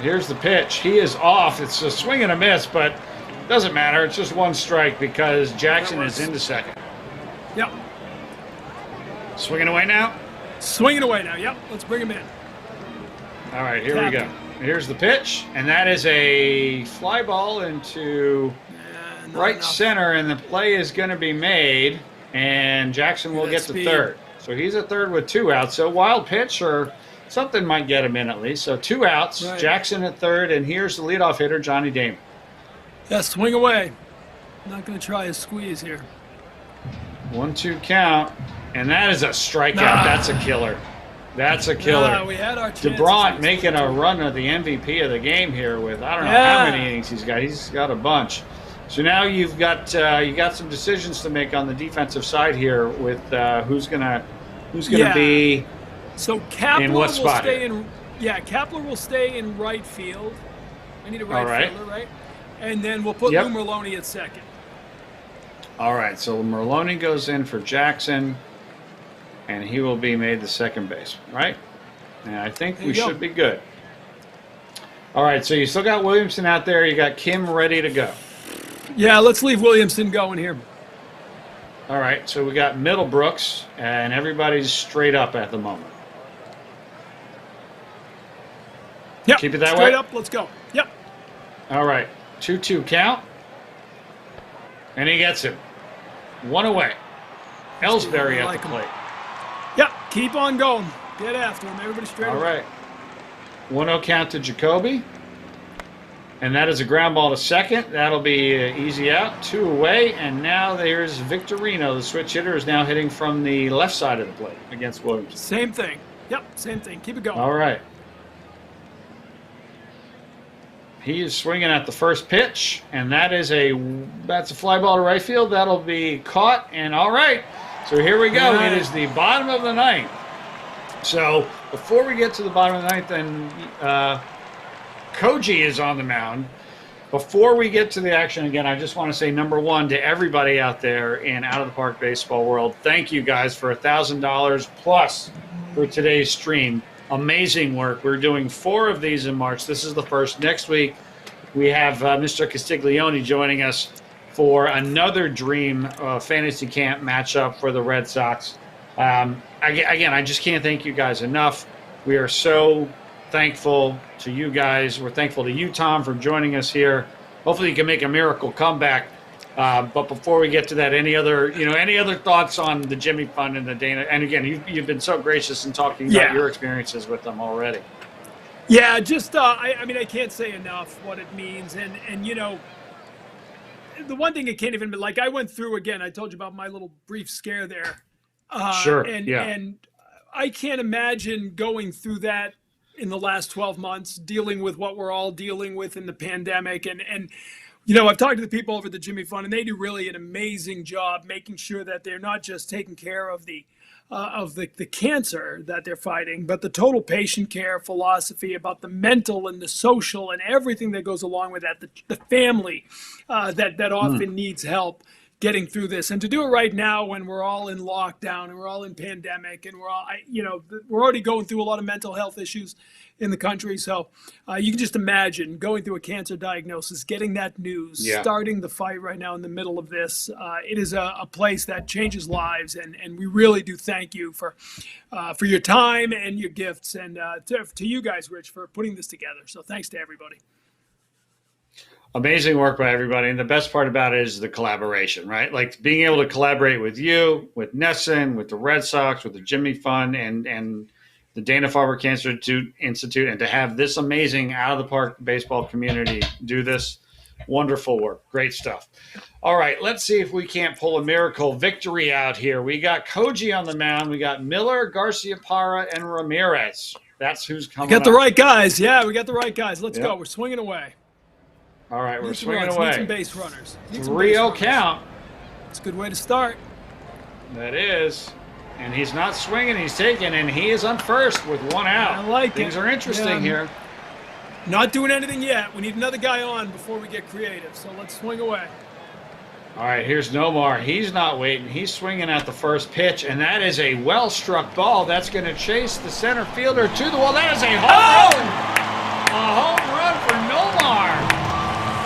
Here's the pitch. He is off. It's a swing and a miss, but it doesn't matter. It's just one strike because Jackson is into second. Yep. Swinging away now? Swinging away now, yep. Let's bring him in. All right, here we go. Here's the pitch, and that is a fly ball into right center, and the play is going to be made, and Jackson will get to third. So he's at third with two outs. So wild pitch or something might get him in at least. So two outs, Jackson at third, and here's the leadoff hitter, Johnny Damon. Yeah, swing away. Not going to try a squeeze here. 1-2 count, and that is a strikeout. That's a killer. That's a killer. We had our chances. DeBront making a run of the MVP of the game here with I don't know how many innings he's got. He's got a bunch. So now you've got some decisions to make on the defensive side here with who's gonna be. So Kapler in what will spot stay here? Kapler will stay in right field. I need a All right. fielder, right? And then we'll put Lou Merloni at second. All right, so Merloni goes in for Jackson, and he will be made the second base, right? And I think we should be good. All right, so you still got Williamson out there. You got Kim ready to go. Yeah, let's leave Williamson going here. All right, so we got Middlebrooks, and everybody's straight up at the moment. Yep, keep it that way. Straight up, let's go. Yep. All right, 2-2 count, and he gets him. One away. Ellsbury at the plate. Yep, keep on going. Get after him. Everybody straight All away. right. 1-0 count to Jacoby. And that is a ground ball to second. That'll be easy out. 2 away. And now there's Victorino. The switch hitter is now hitting from the left side of the plate against Williams. Same thing. Yep, same thing. Keep it going. All right. He is swinging at the first pitch, and that's a fly ball to right field. That'll be caught, and all right. So here we go. It is the bottom of the ninth. So before we get to the bottom of the ninth, then Koji is on the mound. Before we get to the action again, I just want to say number one to everybody out there in Out of the Park baseball world. Thank you guys for $1,000 plus for today's stream. Amazing work. We're doing 4 of these in March. This is the first. Next week, we have Mr. Castiglione joining us for another dream fantasy camp matchup for the Red Sox. Again, I just can't thank you guys enough. We are so thankful to you guys. We're thankful to you, Tom, for joining us here. Hopefully you can make a miracle comeback. But before we get to that, any other thoughts on the Jimmy Fund and the Dana? And again, you've been so gracious in talking about your experiences with them already. Yeah, just I mean, I can't say enough what it means, and you know, the one thing it can't even be like I went through again. I told you about my little brief scare there. Sure. And I can't imagine going through that in the last 12 months, dealing with what we're all dealing with in the pandemic, and. You know, I've talked to the people over at the Jimmy Fund, and they do really an amazing job making sure that they're not just taking care of the cancer that they're fighting, but the total patient care philosophy about the mental and the social and everything that goes along with that, the family that often needs help getting through this. And to do it right now when we're all in lockdown and we're all in pandemic and we're already going through a lot of mental health issues in the country. So you can just imagine going through a cancer diagnosis, getting that news, starting the fight right now in the middle of this. It is a place that changes lives, and we really do thank you for your time and your gifts, and to you guys, Rich, for putting this together. So thanks to everybody. Amazing work by everybody. And the best part about it is the collaboration, right? Like being able to collaborate with you, with NESN, with the Red Sox, with the Jimmy Fund, and the Dana-Farber Cancer Institute, and to have this amazing out-of-the-park baseball community do this wonderful work. Great stuff. All right, let's see if we can't pull a miracle victory out here. We got Koji on the mound. We got Miller, Garcia-Parra, and Ramirez. That's who's coming up. We got the right guys. Yeah, we got the right guys. Let's go. We're swinging away. All right, we're swinging away. Need some base runners. 3-0 count. It's a good way to start. That is. And he's not swinging, he's taking, and he is on first with 1 out. I like it. Things are interesting here. Not doing anything yet. We need another guy on before we get creative, so let's swing away. All right, here's Nomar. He's not waiting. He's swinging at the first pitch, and that is a well-struck ball. That's going to chase the center fielder to the wall. That is a home run! A home run for Nomar.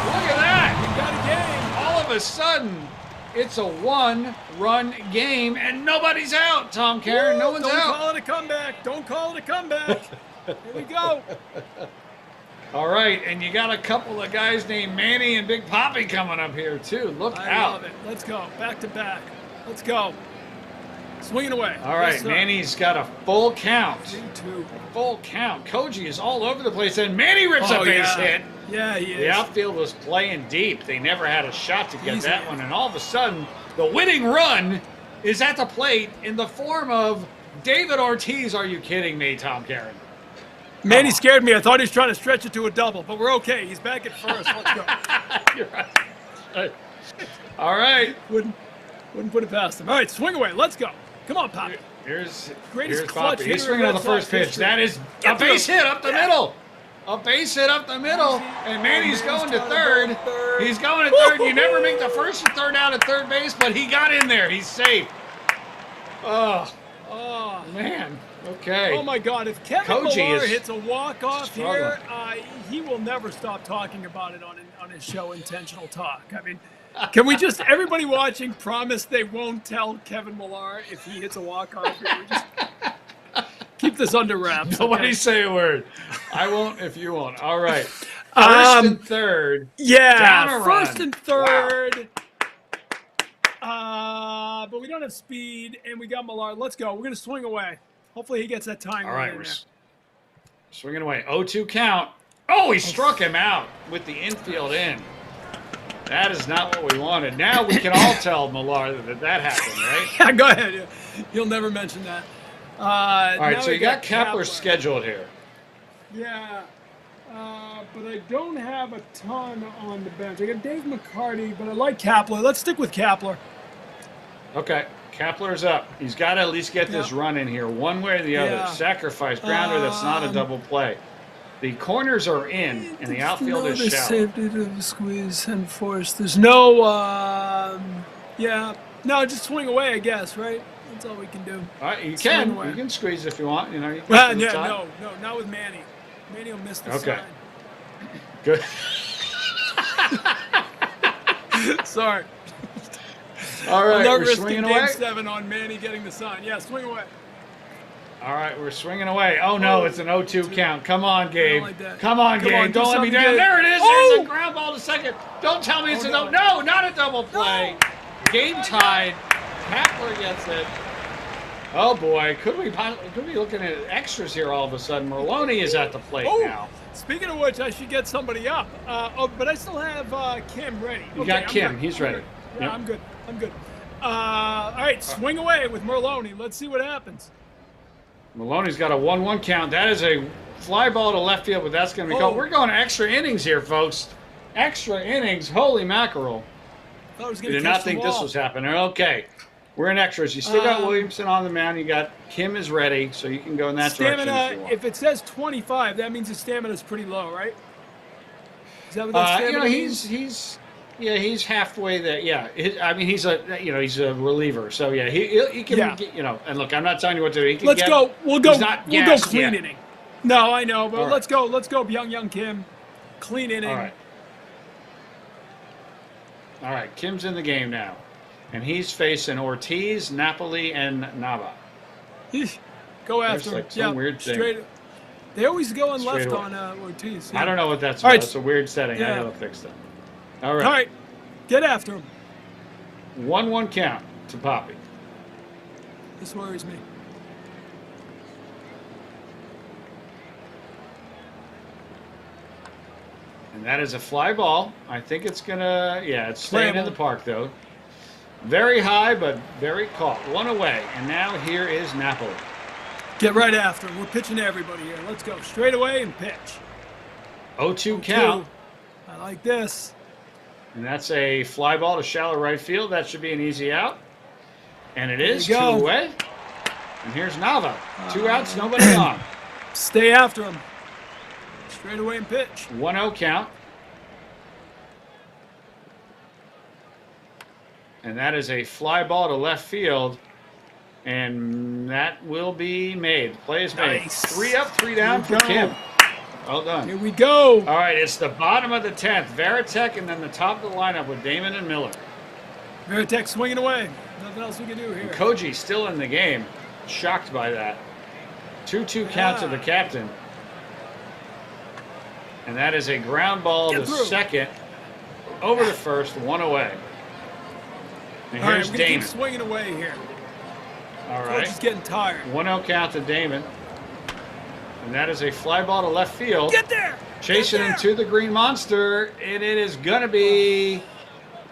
Look at that. We got a game. All of a sudden, it's a 1-run game, and nobody's out, Tom Caron. No one's out. Don't call it a comeback. Don't call it a comeback. Here we go. All right, and you got a couple of guys named Manny and Big Poppy coming up here, too. Look out. I love it. Let's go. Back to back. Let's go. Swinging away. All right, Manny's got a full count. 3-2. Full count. Koji is all over the place, and Manny rips a base hit. Yeah, he is. The outfield was playing deep. They never had a shot to get that one, and all of a sudden, the winning run is at the plate in the form of David Ortiz. Are you kidding me, Tom Caron? Manny scared me. I thought he was trying to stretch it to a double, but we're okay. He's back at first. Let's go. You're right. All right. Wouldn't put it past him. All right, swing away. Let's go. Come on, Poppy. Here's clutch Poppy. hitter He's swinging on the first pitch. history. That is a base hit up the middle. A base hit up the middle, and Manny's going to third. He's going to third. You never make the first and third out at third base, but he got in there. He's safe. Oh, man. Okay. Oh, my God. If Kevin Koji Millar is hits a walk-off here, struggling. he will never stop talking about it on his show, Intentional Talk. I mean, can we just, everybody watching, promise they won't tell Kevin Millar if he hits a walk-off here? We just keep this under wraps. Nobody say a word. I won't if you won't. All right. First and third. Yeah, first run. and third. Wow. But we don't have speed, and we got Millar. Let's go. We're going to swing away. Hopefully he gets that time. All right, we're swinging away. 0-2 count. Oh, he struck him out with the infield in. That is not what we wanted. Now we can all tell Millar that happened, right? Yeah, go ahead. You'll never mention that. All right, so you got Kepler scheduled here. Yeah, but I don't have a ton on the bench. I got Dave McCarty, but I like Kepler. Let's stick with Kepler. Okay, Kepler's up. He's got to at least get this run in here, one way or the other. Yeah. Sacrifice grounder. That's not a double play. The corners are in, and the outfield is shallow. Safety to squeeze and force. There's no, no, just swing away, I guess, right? That's all we can do. All right, you Swing away. can squeeze if you want. You know, you can Well, to the side. no, not with Manny. Manny will miss the Okay. sign. Good. Sorry. All right, I'm not we're risking swinging game away. 7 on Manny getting the sign. Yeah, swing away. All right, we're swinging away. Oh, no, it's an 0-2 count. Come on, Gabe. like that. Come on, Come Gabe. on, do Don't let me something, down. Gabe. There it is. Oh! There's a ground ball to second. Don't tell me it's Oh, a no. no, not a double play. Game tied. Kepler gets it. Oh, boy. Could we be looking at extras here all of a sudden? Maloney is at the plate now. Speaking of which, I should get somebody up. But I still have Kim ready. You Okay, got I'm Kim. good. He's I'm ready. good. Yeah, Yep. I'm good. All right, swing away with Merlone. Let's see what happens. Maloney's got a 1-1 count. That is a fly ball to left field, but that's going to be called. We're going extra innings here, folks. Extra innings. Holy mackerel. Thought I was You gonna did catch not the think this ball. was happening. Okay. We're in extras. You still got Williamson on the mound. You got Kim is ready, so you can go in that direction if you Stamina, want. if it says 25, that means his stamina is pretty low, right? Is that what that You stamina know, means? he's halfway there. Yeah, I mean, he's a reliever. So yeah, he can get, And look, I'm not telling you what to do. He can Let's go. We'll go gassed clean yet. inning. No, I know, but All right. let's go. Let's go, young Kim. Clean inning. All right. Kim's in the game now, and he's facing Ortiz, Napoli, and Nava. Go There's after him. like some weird thing. Straight. They always go on Straight left away. on Ortiz. I don't know what that's All about. right. It's a weird setting. I Yeah. gotta fix that. All right. All right, get after him. 1-1 count to Poppy. This worries me. And that is a fly ball. I think it's gonna, it's staying in Playable. the park though. Very high, but very caught. One away, and now here is Napoli. Get right after him. We're pitching to everybody here. Let's go straight away and pitch. 0-2 count, I like this. and that's a fly ball to shallow right field. That should be an easy out, and it is you 2 go. away. And here's Nava. 2 outs, nobody on. Stay after him. Straight away and pitch. 1-0 count. And that is a fly ball to left field. And that will be made. Play is made. Nice. 3 up, 3 down for Here we go. Kim. Well done. Here we go. All right, it's the bottom of the 10th. Veritek and then the top of the lineup with Damon and Miller. Veritek swinging away. Nothing else we can do here. Koji still in the game. Shocked by that. 2-2 count to the captain. And that is a ground ball Get to through. second. Over to first, 1 away. And All right, here's we're going to Damon. keep swinging away here. All Coach right. is getting tired. 1-0 count to Damon. And that is a fly ball to left field. Get there. Chasing Get him there. to the green monster. And it is going to be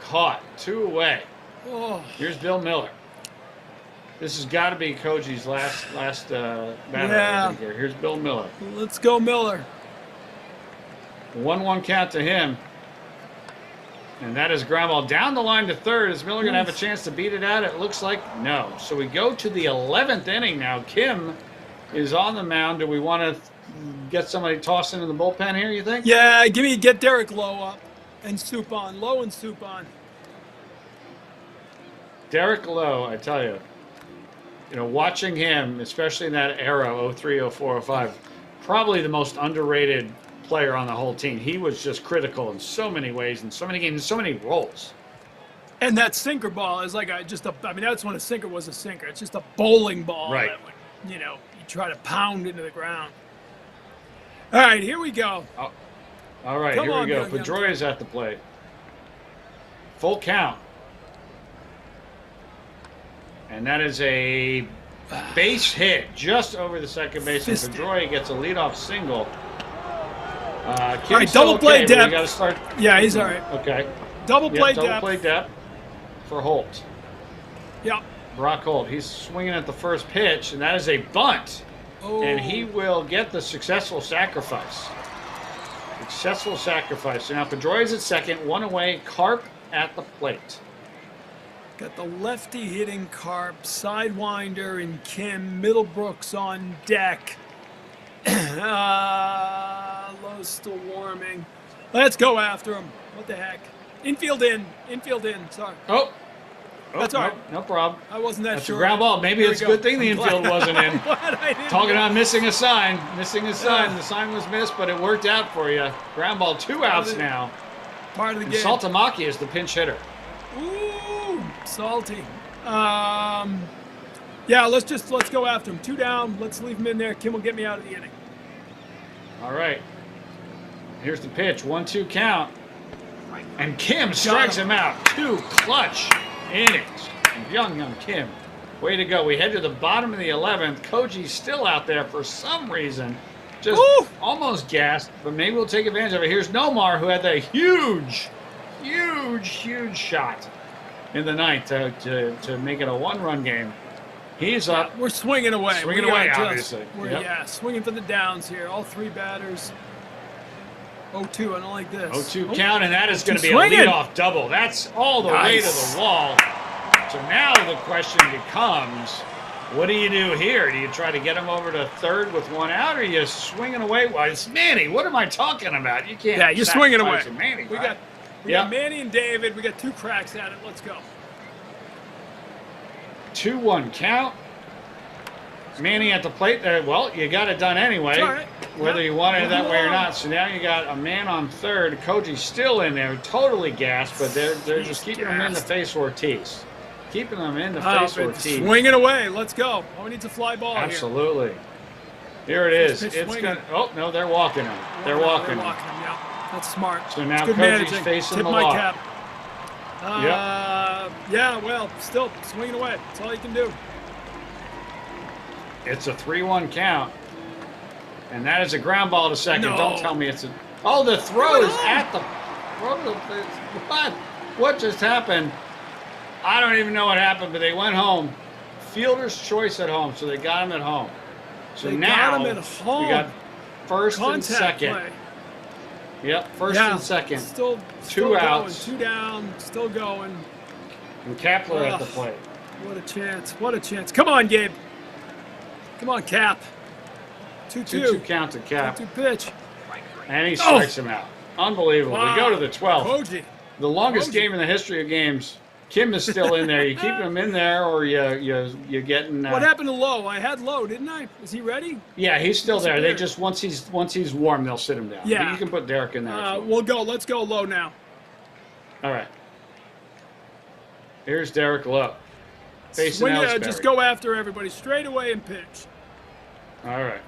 caught. 2 away. Oh, Here's Bill Miller. This has got to be Koji's last batter Yeah. here. Here's Bill Miller. Let's go, Miller. 1-1 count to him. And that is ground ball down the line to third. Is Miller going to have a chance to beat it out? It looks like no. So we go to the 11th inning now. Kim is on the mound. Do we want to get somebody tossed into the bullpen here, you think? Yeah, get Derek Lowe up and Soup on. Lowe and Soup on. Derek Lowe, I tell you, watching him, especially in that era, 03, 04, 05, probably the most underrated player on the whole team. He was just critical in so many ways, in so many games, in so many roles. And that sinker ball is like that's when a sinker was a sinker. It's just a bowling ball right. that would, you try to pound into the ground. All right, here we go. Oh, all right, Come here on, we go. Bill, Pedroia is at the plate. Full count. And that is a base hit just over the second base. And Pedroia gets a leadoff single. All right, double play depth. We got to start. Yeah, he's all right. Okay. Double play depth. Double play depth for Holt. Yep. Brock Holt. He's swinging at the first pitch, and that is a bunt. Oh. And he will get the successful sacrifice. Successful sacrifice. So now Pedroia's at second, one away. Carp at the plate. Got the lefty hitting Carp, Sidewinder and Kim, Middlebrooks on deck. Lowe's still warming. Let's go after him. What the heck? Infield in. Sorry. Oh. That's all right. No problem. I wasn't that That's sure. a ground ball. Maybe it's a good thing the infield wasn't in. Talking about missing a sign. The sign was missed, but it worked out for you. Ground ball, 2 outs now. Part of the and game. Saltamaki is the pinch hitter. Ooh, salty. Yeah, let's go after him. 2 down. Let's leave him in there. Kim will get me out of the inning. All right. Here's the pitch. 1-2 count. And Kim strikes him out. 2 clutch innings. Young Kim. Way to go. We head to the bottom of the 11th. Koji's still out there for some reason. Just almost gassed, but maybe we'll take advantage of it. Here's Nomar, who had that huge shot in the ninth to make it a 1-run game. He's up. We're swinging away. Obviously. Yeah, swinging for the downs here. All 3 batters. 0-2, I don't like this. 0-2 count, and that is going to be a leadoff double. That's all the way to the wall. So now the question becomes, what do you do here? Do you try to get him over to third with 1 out, or are you swinging away? Well, it's Manny. What am I talking about? You can't. Yeah, you're swinging away. Manny, we got Manny and David. We got 2 cracks at it. Let's go. 2-1 count. Manny at the plate there. Well, you got it done anyway, right. Whether you wanted it that way or not. So now you got a man on third. Koji's still in there, totally gassed, but they're just keeping him in to face Ortiz. Keeping them in to face Ortiz. Swinging away. Let's go. All we need is a fly ball Absolutely. Here it is. It's gonna. Oh no, they're walking him. They're walking him. Yeah, that's smart. So now Good Koji's managing. facing Tip the my lock. cap. Yeah, well, still swinging away. That's all you can do. It's a 3-1 count. And that is a ground ball to second. No. Don't tell me it's a... Oh, the throw is at the... What just happened? I don't even know what happened, but they went home. Fielder's choice at home, so they got him at home. So now got him at home. we got first and Contact second. play. Yep, first and second. Still 2 outs. Going, 2 down, still going. And Kapler at the plate. What a chance. What a chance. Come on, Gabe. Come on, Cap. 2-2. 2-2 count to Cap. 2-2 pitch. And he strikes him out. Unbelievable. Wow. We go to the 12th. Koji. The longest game in the history of games. Kim is still in there. You keep him in there, or you're getting. What happened to Lowe? I had Lowe, didn't I? Is he ready? Yeah, he's still there. They just once he's warm, they'll sit him down. Yeah. But you can put Derek in there. We'll go. Let's go Lowe now. All right. Here's Derek Lowe. Facing Ellsbury. Just go after everybody straight away and pitch. All right.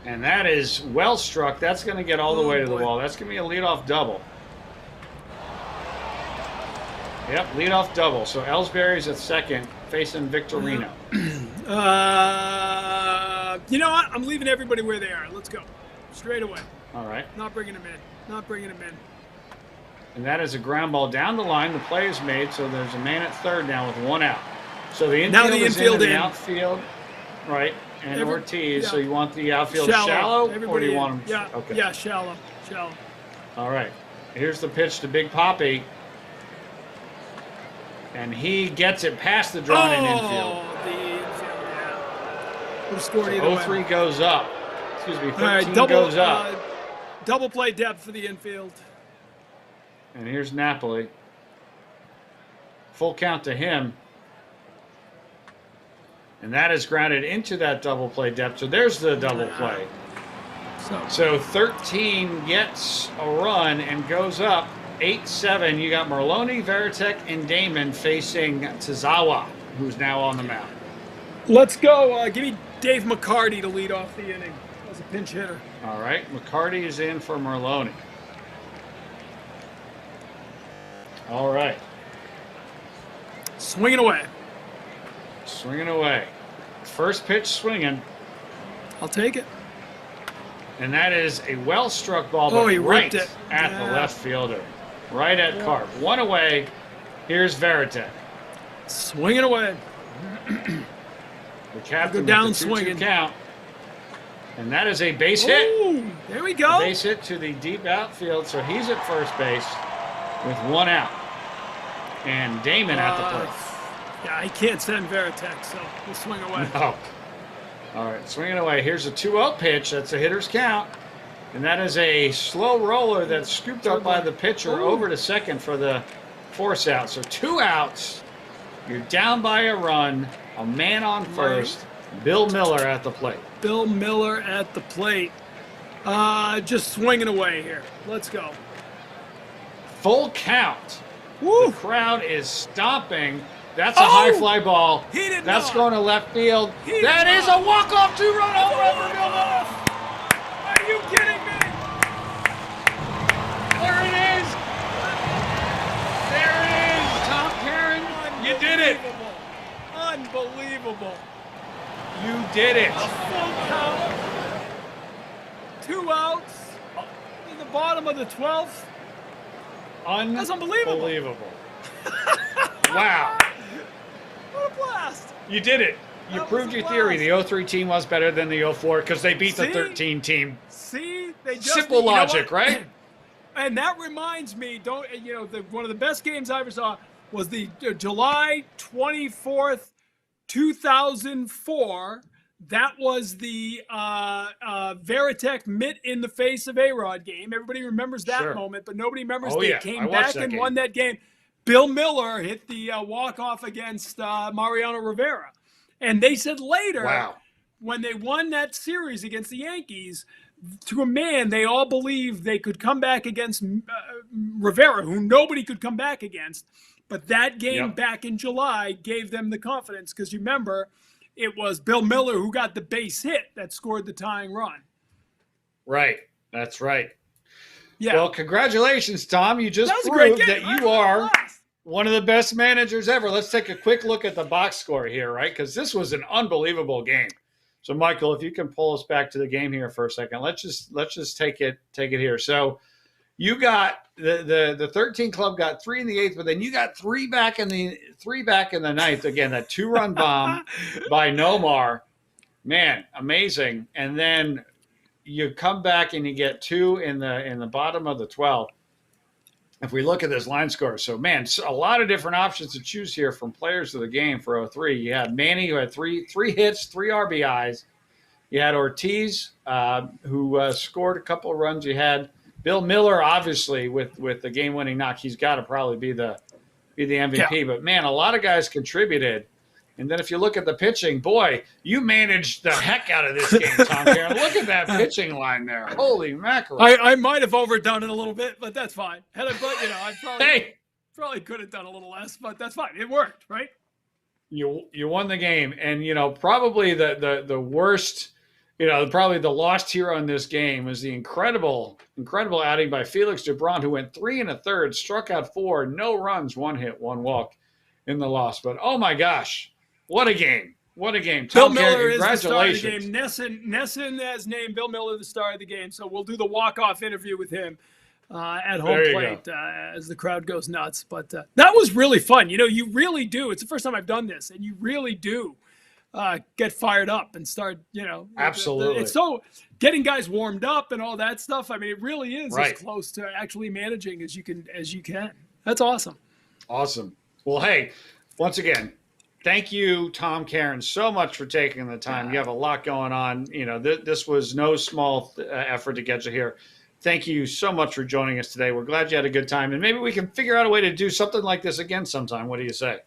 And that is well struck. That's going to get all the way to the wall. That's going to be a leadoff double. Yep, leadoff double. So Ellsbury's at second, facing Victorino. You know what? I'm leaving everybody where they are. Let's go. Straight away. All right. Not bringing them in. Not bringing them in. And that is a ground ball down the line. The play is made, so there's a man at third now with one out. So the infield is in, the outfield, right, and Ortiz. Yeah. So you want the outfield shallow or do you want them? Yeah, okay. Yeah, shallow. All right. Here's the pitch to Big Papi. And he gets it past the drawn-in infield. The infield, yeah. Would have scored either way. 0-3 goes up. Excuse me, 13 goes up. Double play depth for the infield. And here's Napoli. Full count to him. And that is grounded into that double play depth. So there's the double play. So 13 gets a run and goes up 8-7. You got Merloni, Veritek, and Damon facing Tazawa, who's now on the mound. Let's go. Give me Dave McCarty to lead off the inning as a pinch hitter. All right. McCarty is in for Merloni. All right. Swinging away. Swinging away. First pitch swinging. I'll take it. And that is a well-struck ball, but right at the left fielder. Right at Carp. One away. Here's Veritek. Swinging away. The captain down swinging count. And that is a base hit. There we go. A base hit to the deep outfield, so he's at first base with one out. And Damon at the plate. Yeah, he can't send Veritek, so we'll swing away. No. All right, swinging away. Here's a 2-0 pitch. That's a hitter's count. And that is a slow roller that's scooped up by the pitcher over to second for the force out. So 2 outs. You're down by a run. A man on first. Bill Miller at the plate. Bill Miller at the plate. Just swinging away here. Let's go. Full count. The crowd is stomping. That's a high fly ball. That's going to left field. That is a walk-off 2-run home run for Bill Miller. Are you kidding me? There it is. There it is. Tom Caron, you did it. Unbelievable. You did it. A full count. 2 outs. In the bottom of the 12th. That's unbelievable. Wow. What a blast. You did it. You proved your theory. The 0-3 team was better than the 0-4 because they beat the 13 team. See? They just, simple logic, right? And that reminds me, one of the best games I ever saw was the July 24th, 2004. That was the Veritek mitt in the face of A-Rod game. Everybody remembers that moment, but nobody remembers they came back and won that game. Bill Miller hit the walk-off against Mariano Rivera. And they said later, when they won that series against the Yankees, to a man, they all believed they could come back against Rivera, who nobody could come back against. But that game back in July gave them the confidence because, you remember, it was Bill Miller who got the base hit that scored the tying run. Right. That's right. Yeah. Well, congratulations, Tom. You just proved that you are one of the best managers ever. Let's take a quick look at the box score here, right? Because this was an unbelievable game. So, Michael, if you can pull us back to the game here for a second, let's just take it here. So, you got the 13 club got 3 in the 8th, but then you got 3 back in the 9th. Again, that 2-run bomb by Nomar, man, amazing. And then you come back and you get 2 in the bottom of the 12th. If we look at this line score, so man, a lot of different options to choose here from players of the game for 0-3. You had Manny, who had three hits, 3 RBIs. You had Ortiz, who scored a couple of runs. You had Bill Miller, obviously, with the game-winning knock. He's got to probably be the MVP. Yeah. But man, a lot of guys contributed. And then if you look at the pitching, boy, you managed the heck out of this game, Tom Caron. Look at that pitching line there. Holy mackerel. I might have overdone it a little bit, but that's fine. I probably could have done a little less, but that's fine. It worked, right? You won the game. And, probably the worst, probably the lost hero in this game was the incredible outing by Felix Dubron, who went 3 1/3, struck out 4, no runs, 1 hit, 1 walk in the loss. But, oh, my gosh. What a game. What a game. Bill Miller is the star of the game. NESN has named Bill Miller the star of the game, so we'll do the walk-off interview with him. at home There you plate as the crowd goes nuts. But that was really fun. You really do. It's the first time I've done this, and you really do get fired up and start, Absolutely. It's so getting guys warmed up and all that stuff. I mean, it really is Right. as close to actually managing as you can. That's awesome. Awesome. Well, hey, once again, thank you, Tom Caron, so much for taking the time. You have a lot going on. This was no small effort to get you here. Thank you so much for joining us today. We're glad you had a good time, and maybe we can figure out a way to do something like this again sometime. What do you say?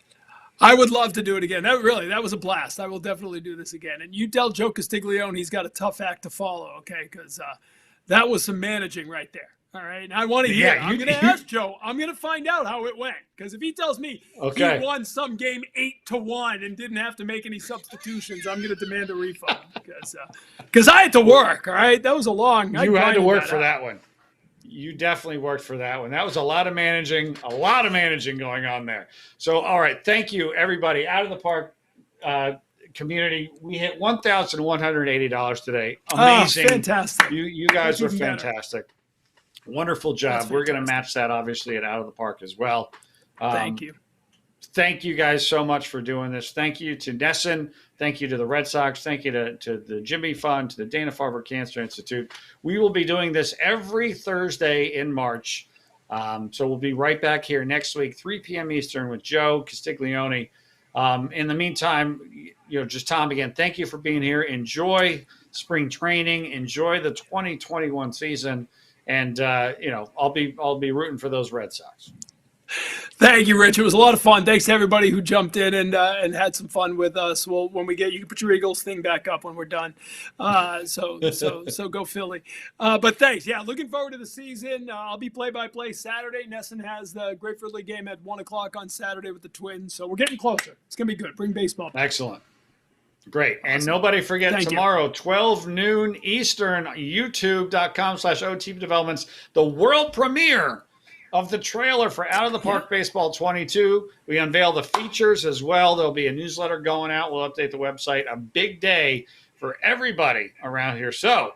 I would love to do it again. That was a blast. I will definitely do this again. And you tell Joe Castiglione he's got a tough act to follow, okay? Because that was some managing right there. All right. And I want to hear. I'm going to ask Joe. I'm going to find out how it went. Because if he tells me he won some game 8-1 and didn't have to make any substitutions, I'm going to demand a refund. Because I had to work. All right. That was a long. You had to work for that one. You definitely worked for that one. That was a lot of managing going on there. So, all right. Thank you, everybody. Out of the Park community, we hit $1,180 today. Amazing. Oh, fantastic. You guys were Better. fantastic. Wonderful job. We're going to match that, obviously, at Out of the Park as well. Thank you. Thank you guys so much for doing this. Thank you to NESN. Thank you to the Red Sox. Thank you to the Jimmy Fund, to the Dana-Farber Cancer Institute. We will be doing this every Thursday in March. So we'll be right back here next week, 3 p.m. Eastern with Joe Castiglione. In the meantime, just Tom, again, thank you for being here. Enjoy spring training. Enjoy the 2021 season. And, I'll be rooting for those Red Sox. Thank you, Rich. It was a lot of fun. Thanks to everybody who jumped in and had some fun with us. Well, when we you can put your Eagles thing back up when we're done. So go Philly. But thanks. Yeah, looking forward to the season. I'll be play-by-play Saturday. NESN has the Grapefruit League game at 1:00 on Saturday with the Twins. So we're getting closer. It's gonna be good. Bring baseball back. Excellent. Great. Awesome. And nobody forget tomorrow, 12 noon Eastern, youtube.com/OTB Developments, the world premiere of the trailer for Out of the Park Baseball 22. We unveil the features as well. There'll be a newsletter going out. We'll update the website. A big day for everybody around here. So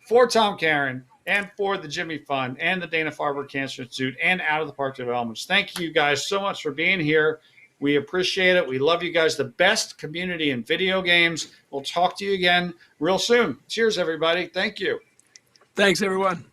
for Tom Caron and for the Jimmy Fund and the Dana-Farber Cancer Institute and Out of the Park Developments, thank you guys so much for being here. We appreciate it. We love you guys. The best community in video games. We'll talk to you again real soon. Cheers, everybody. Thank you. Thanks, everyone.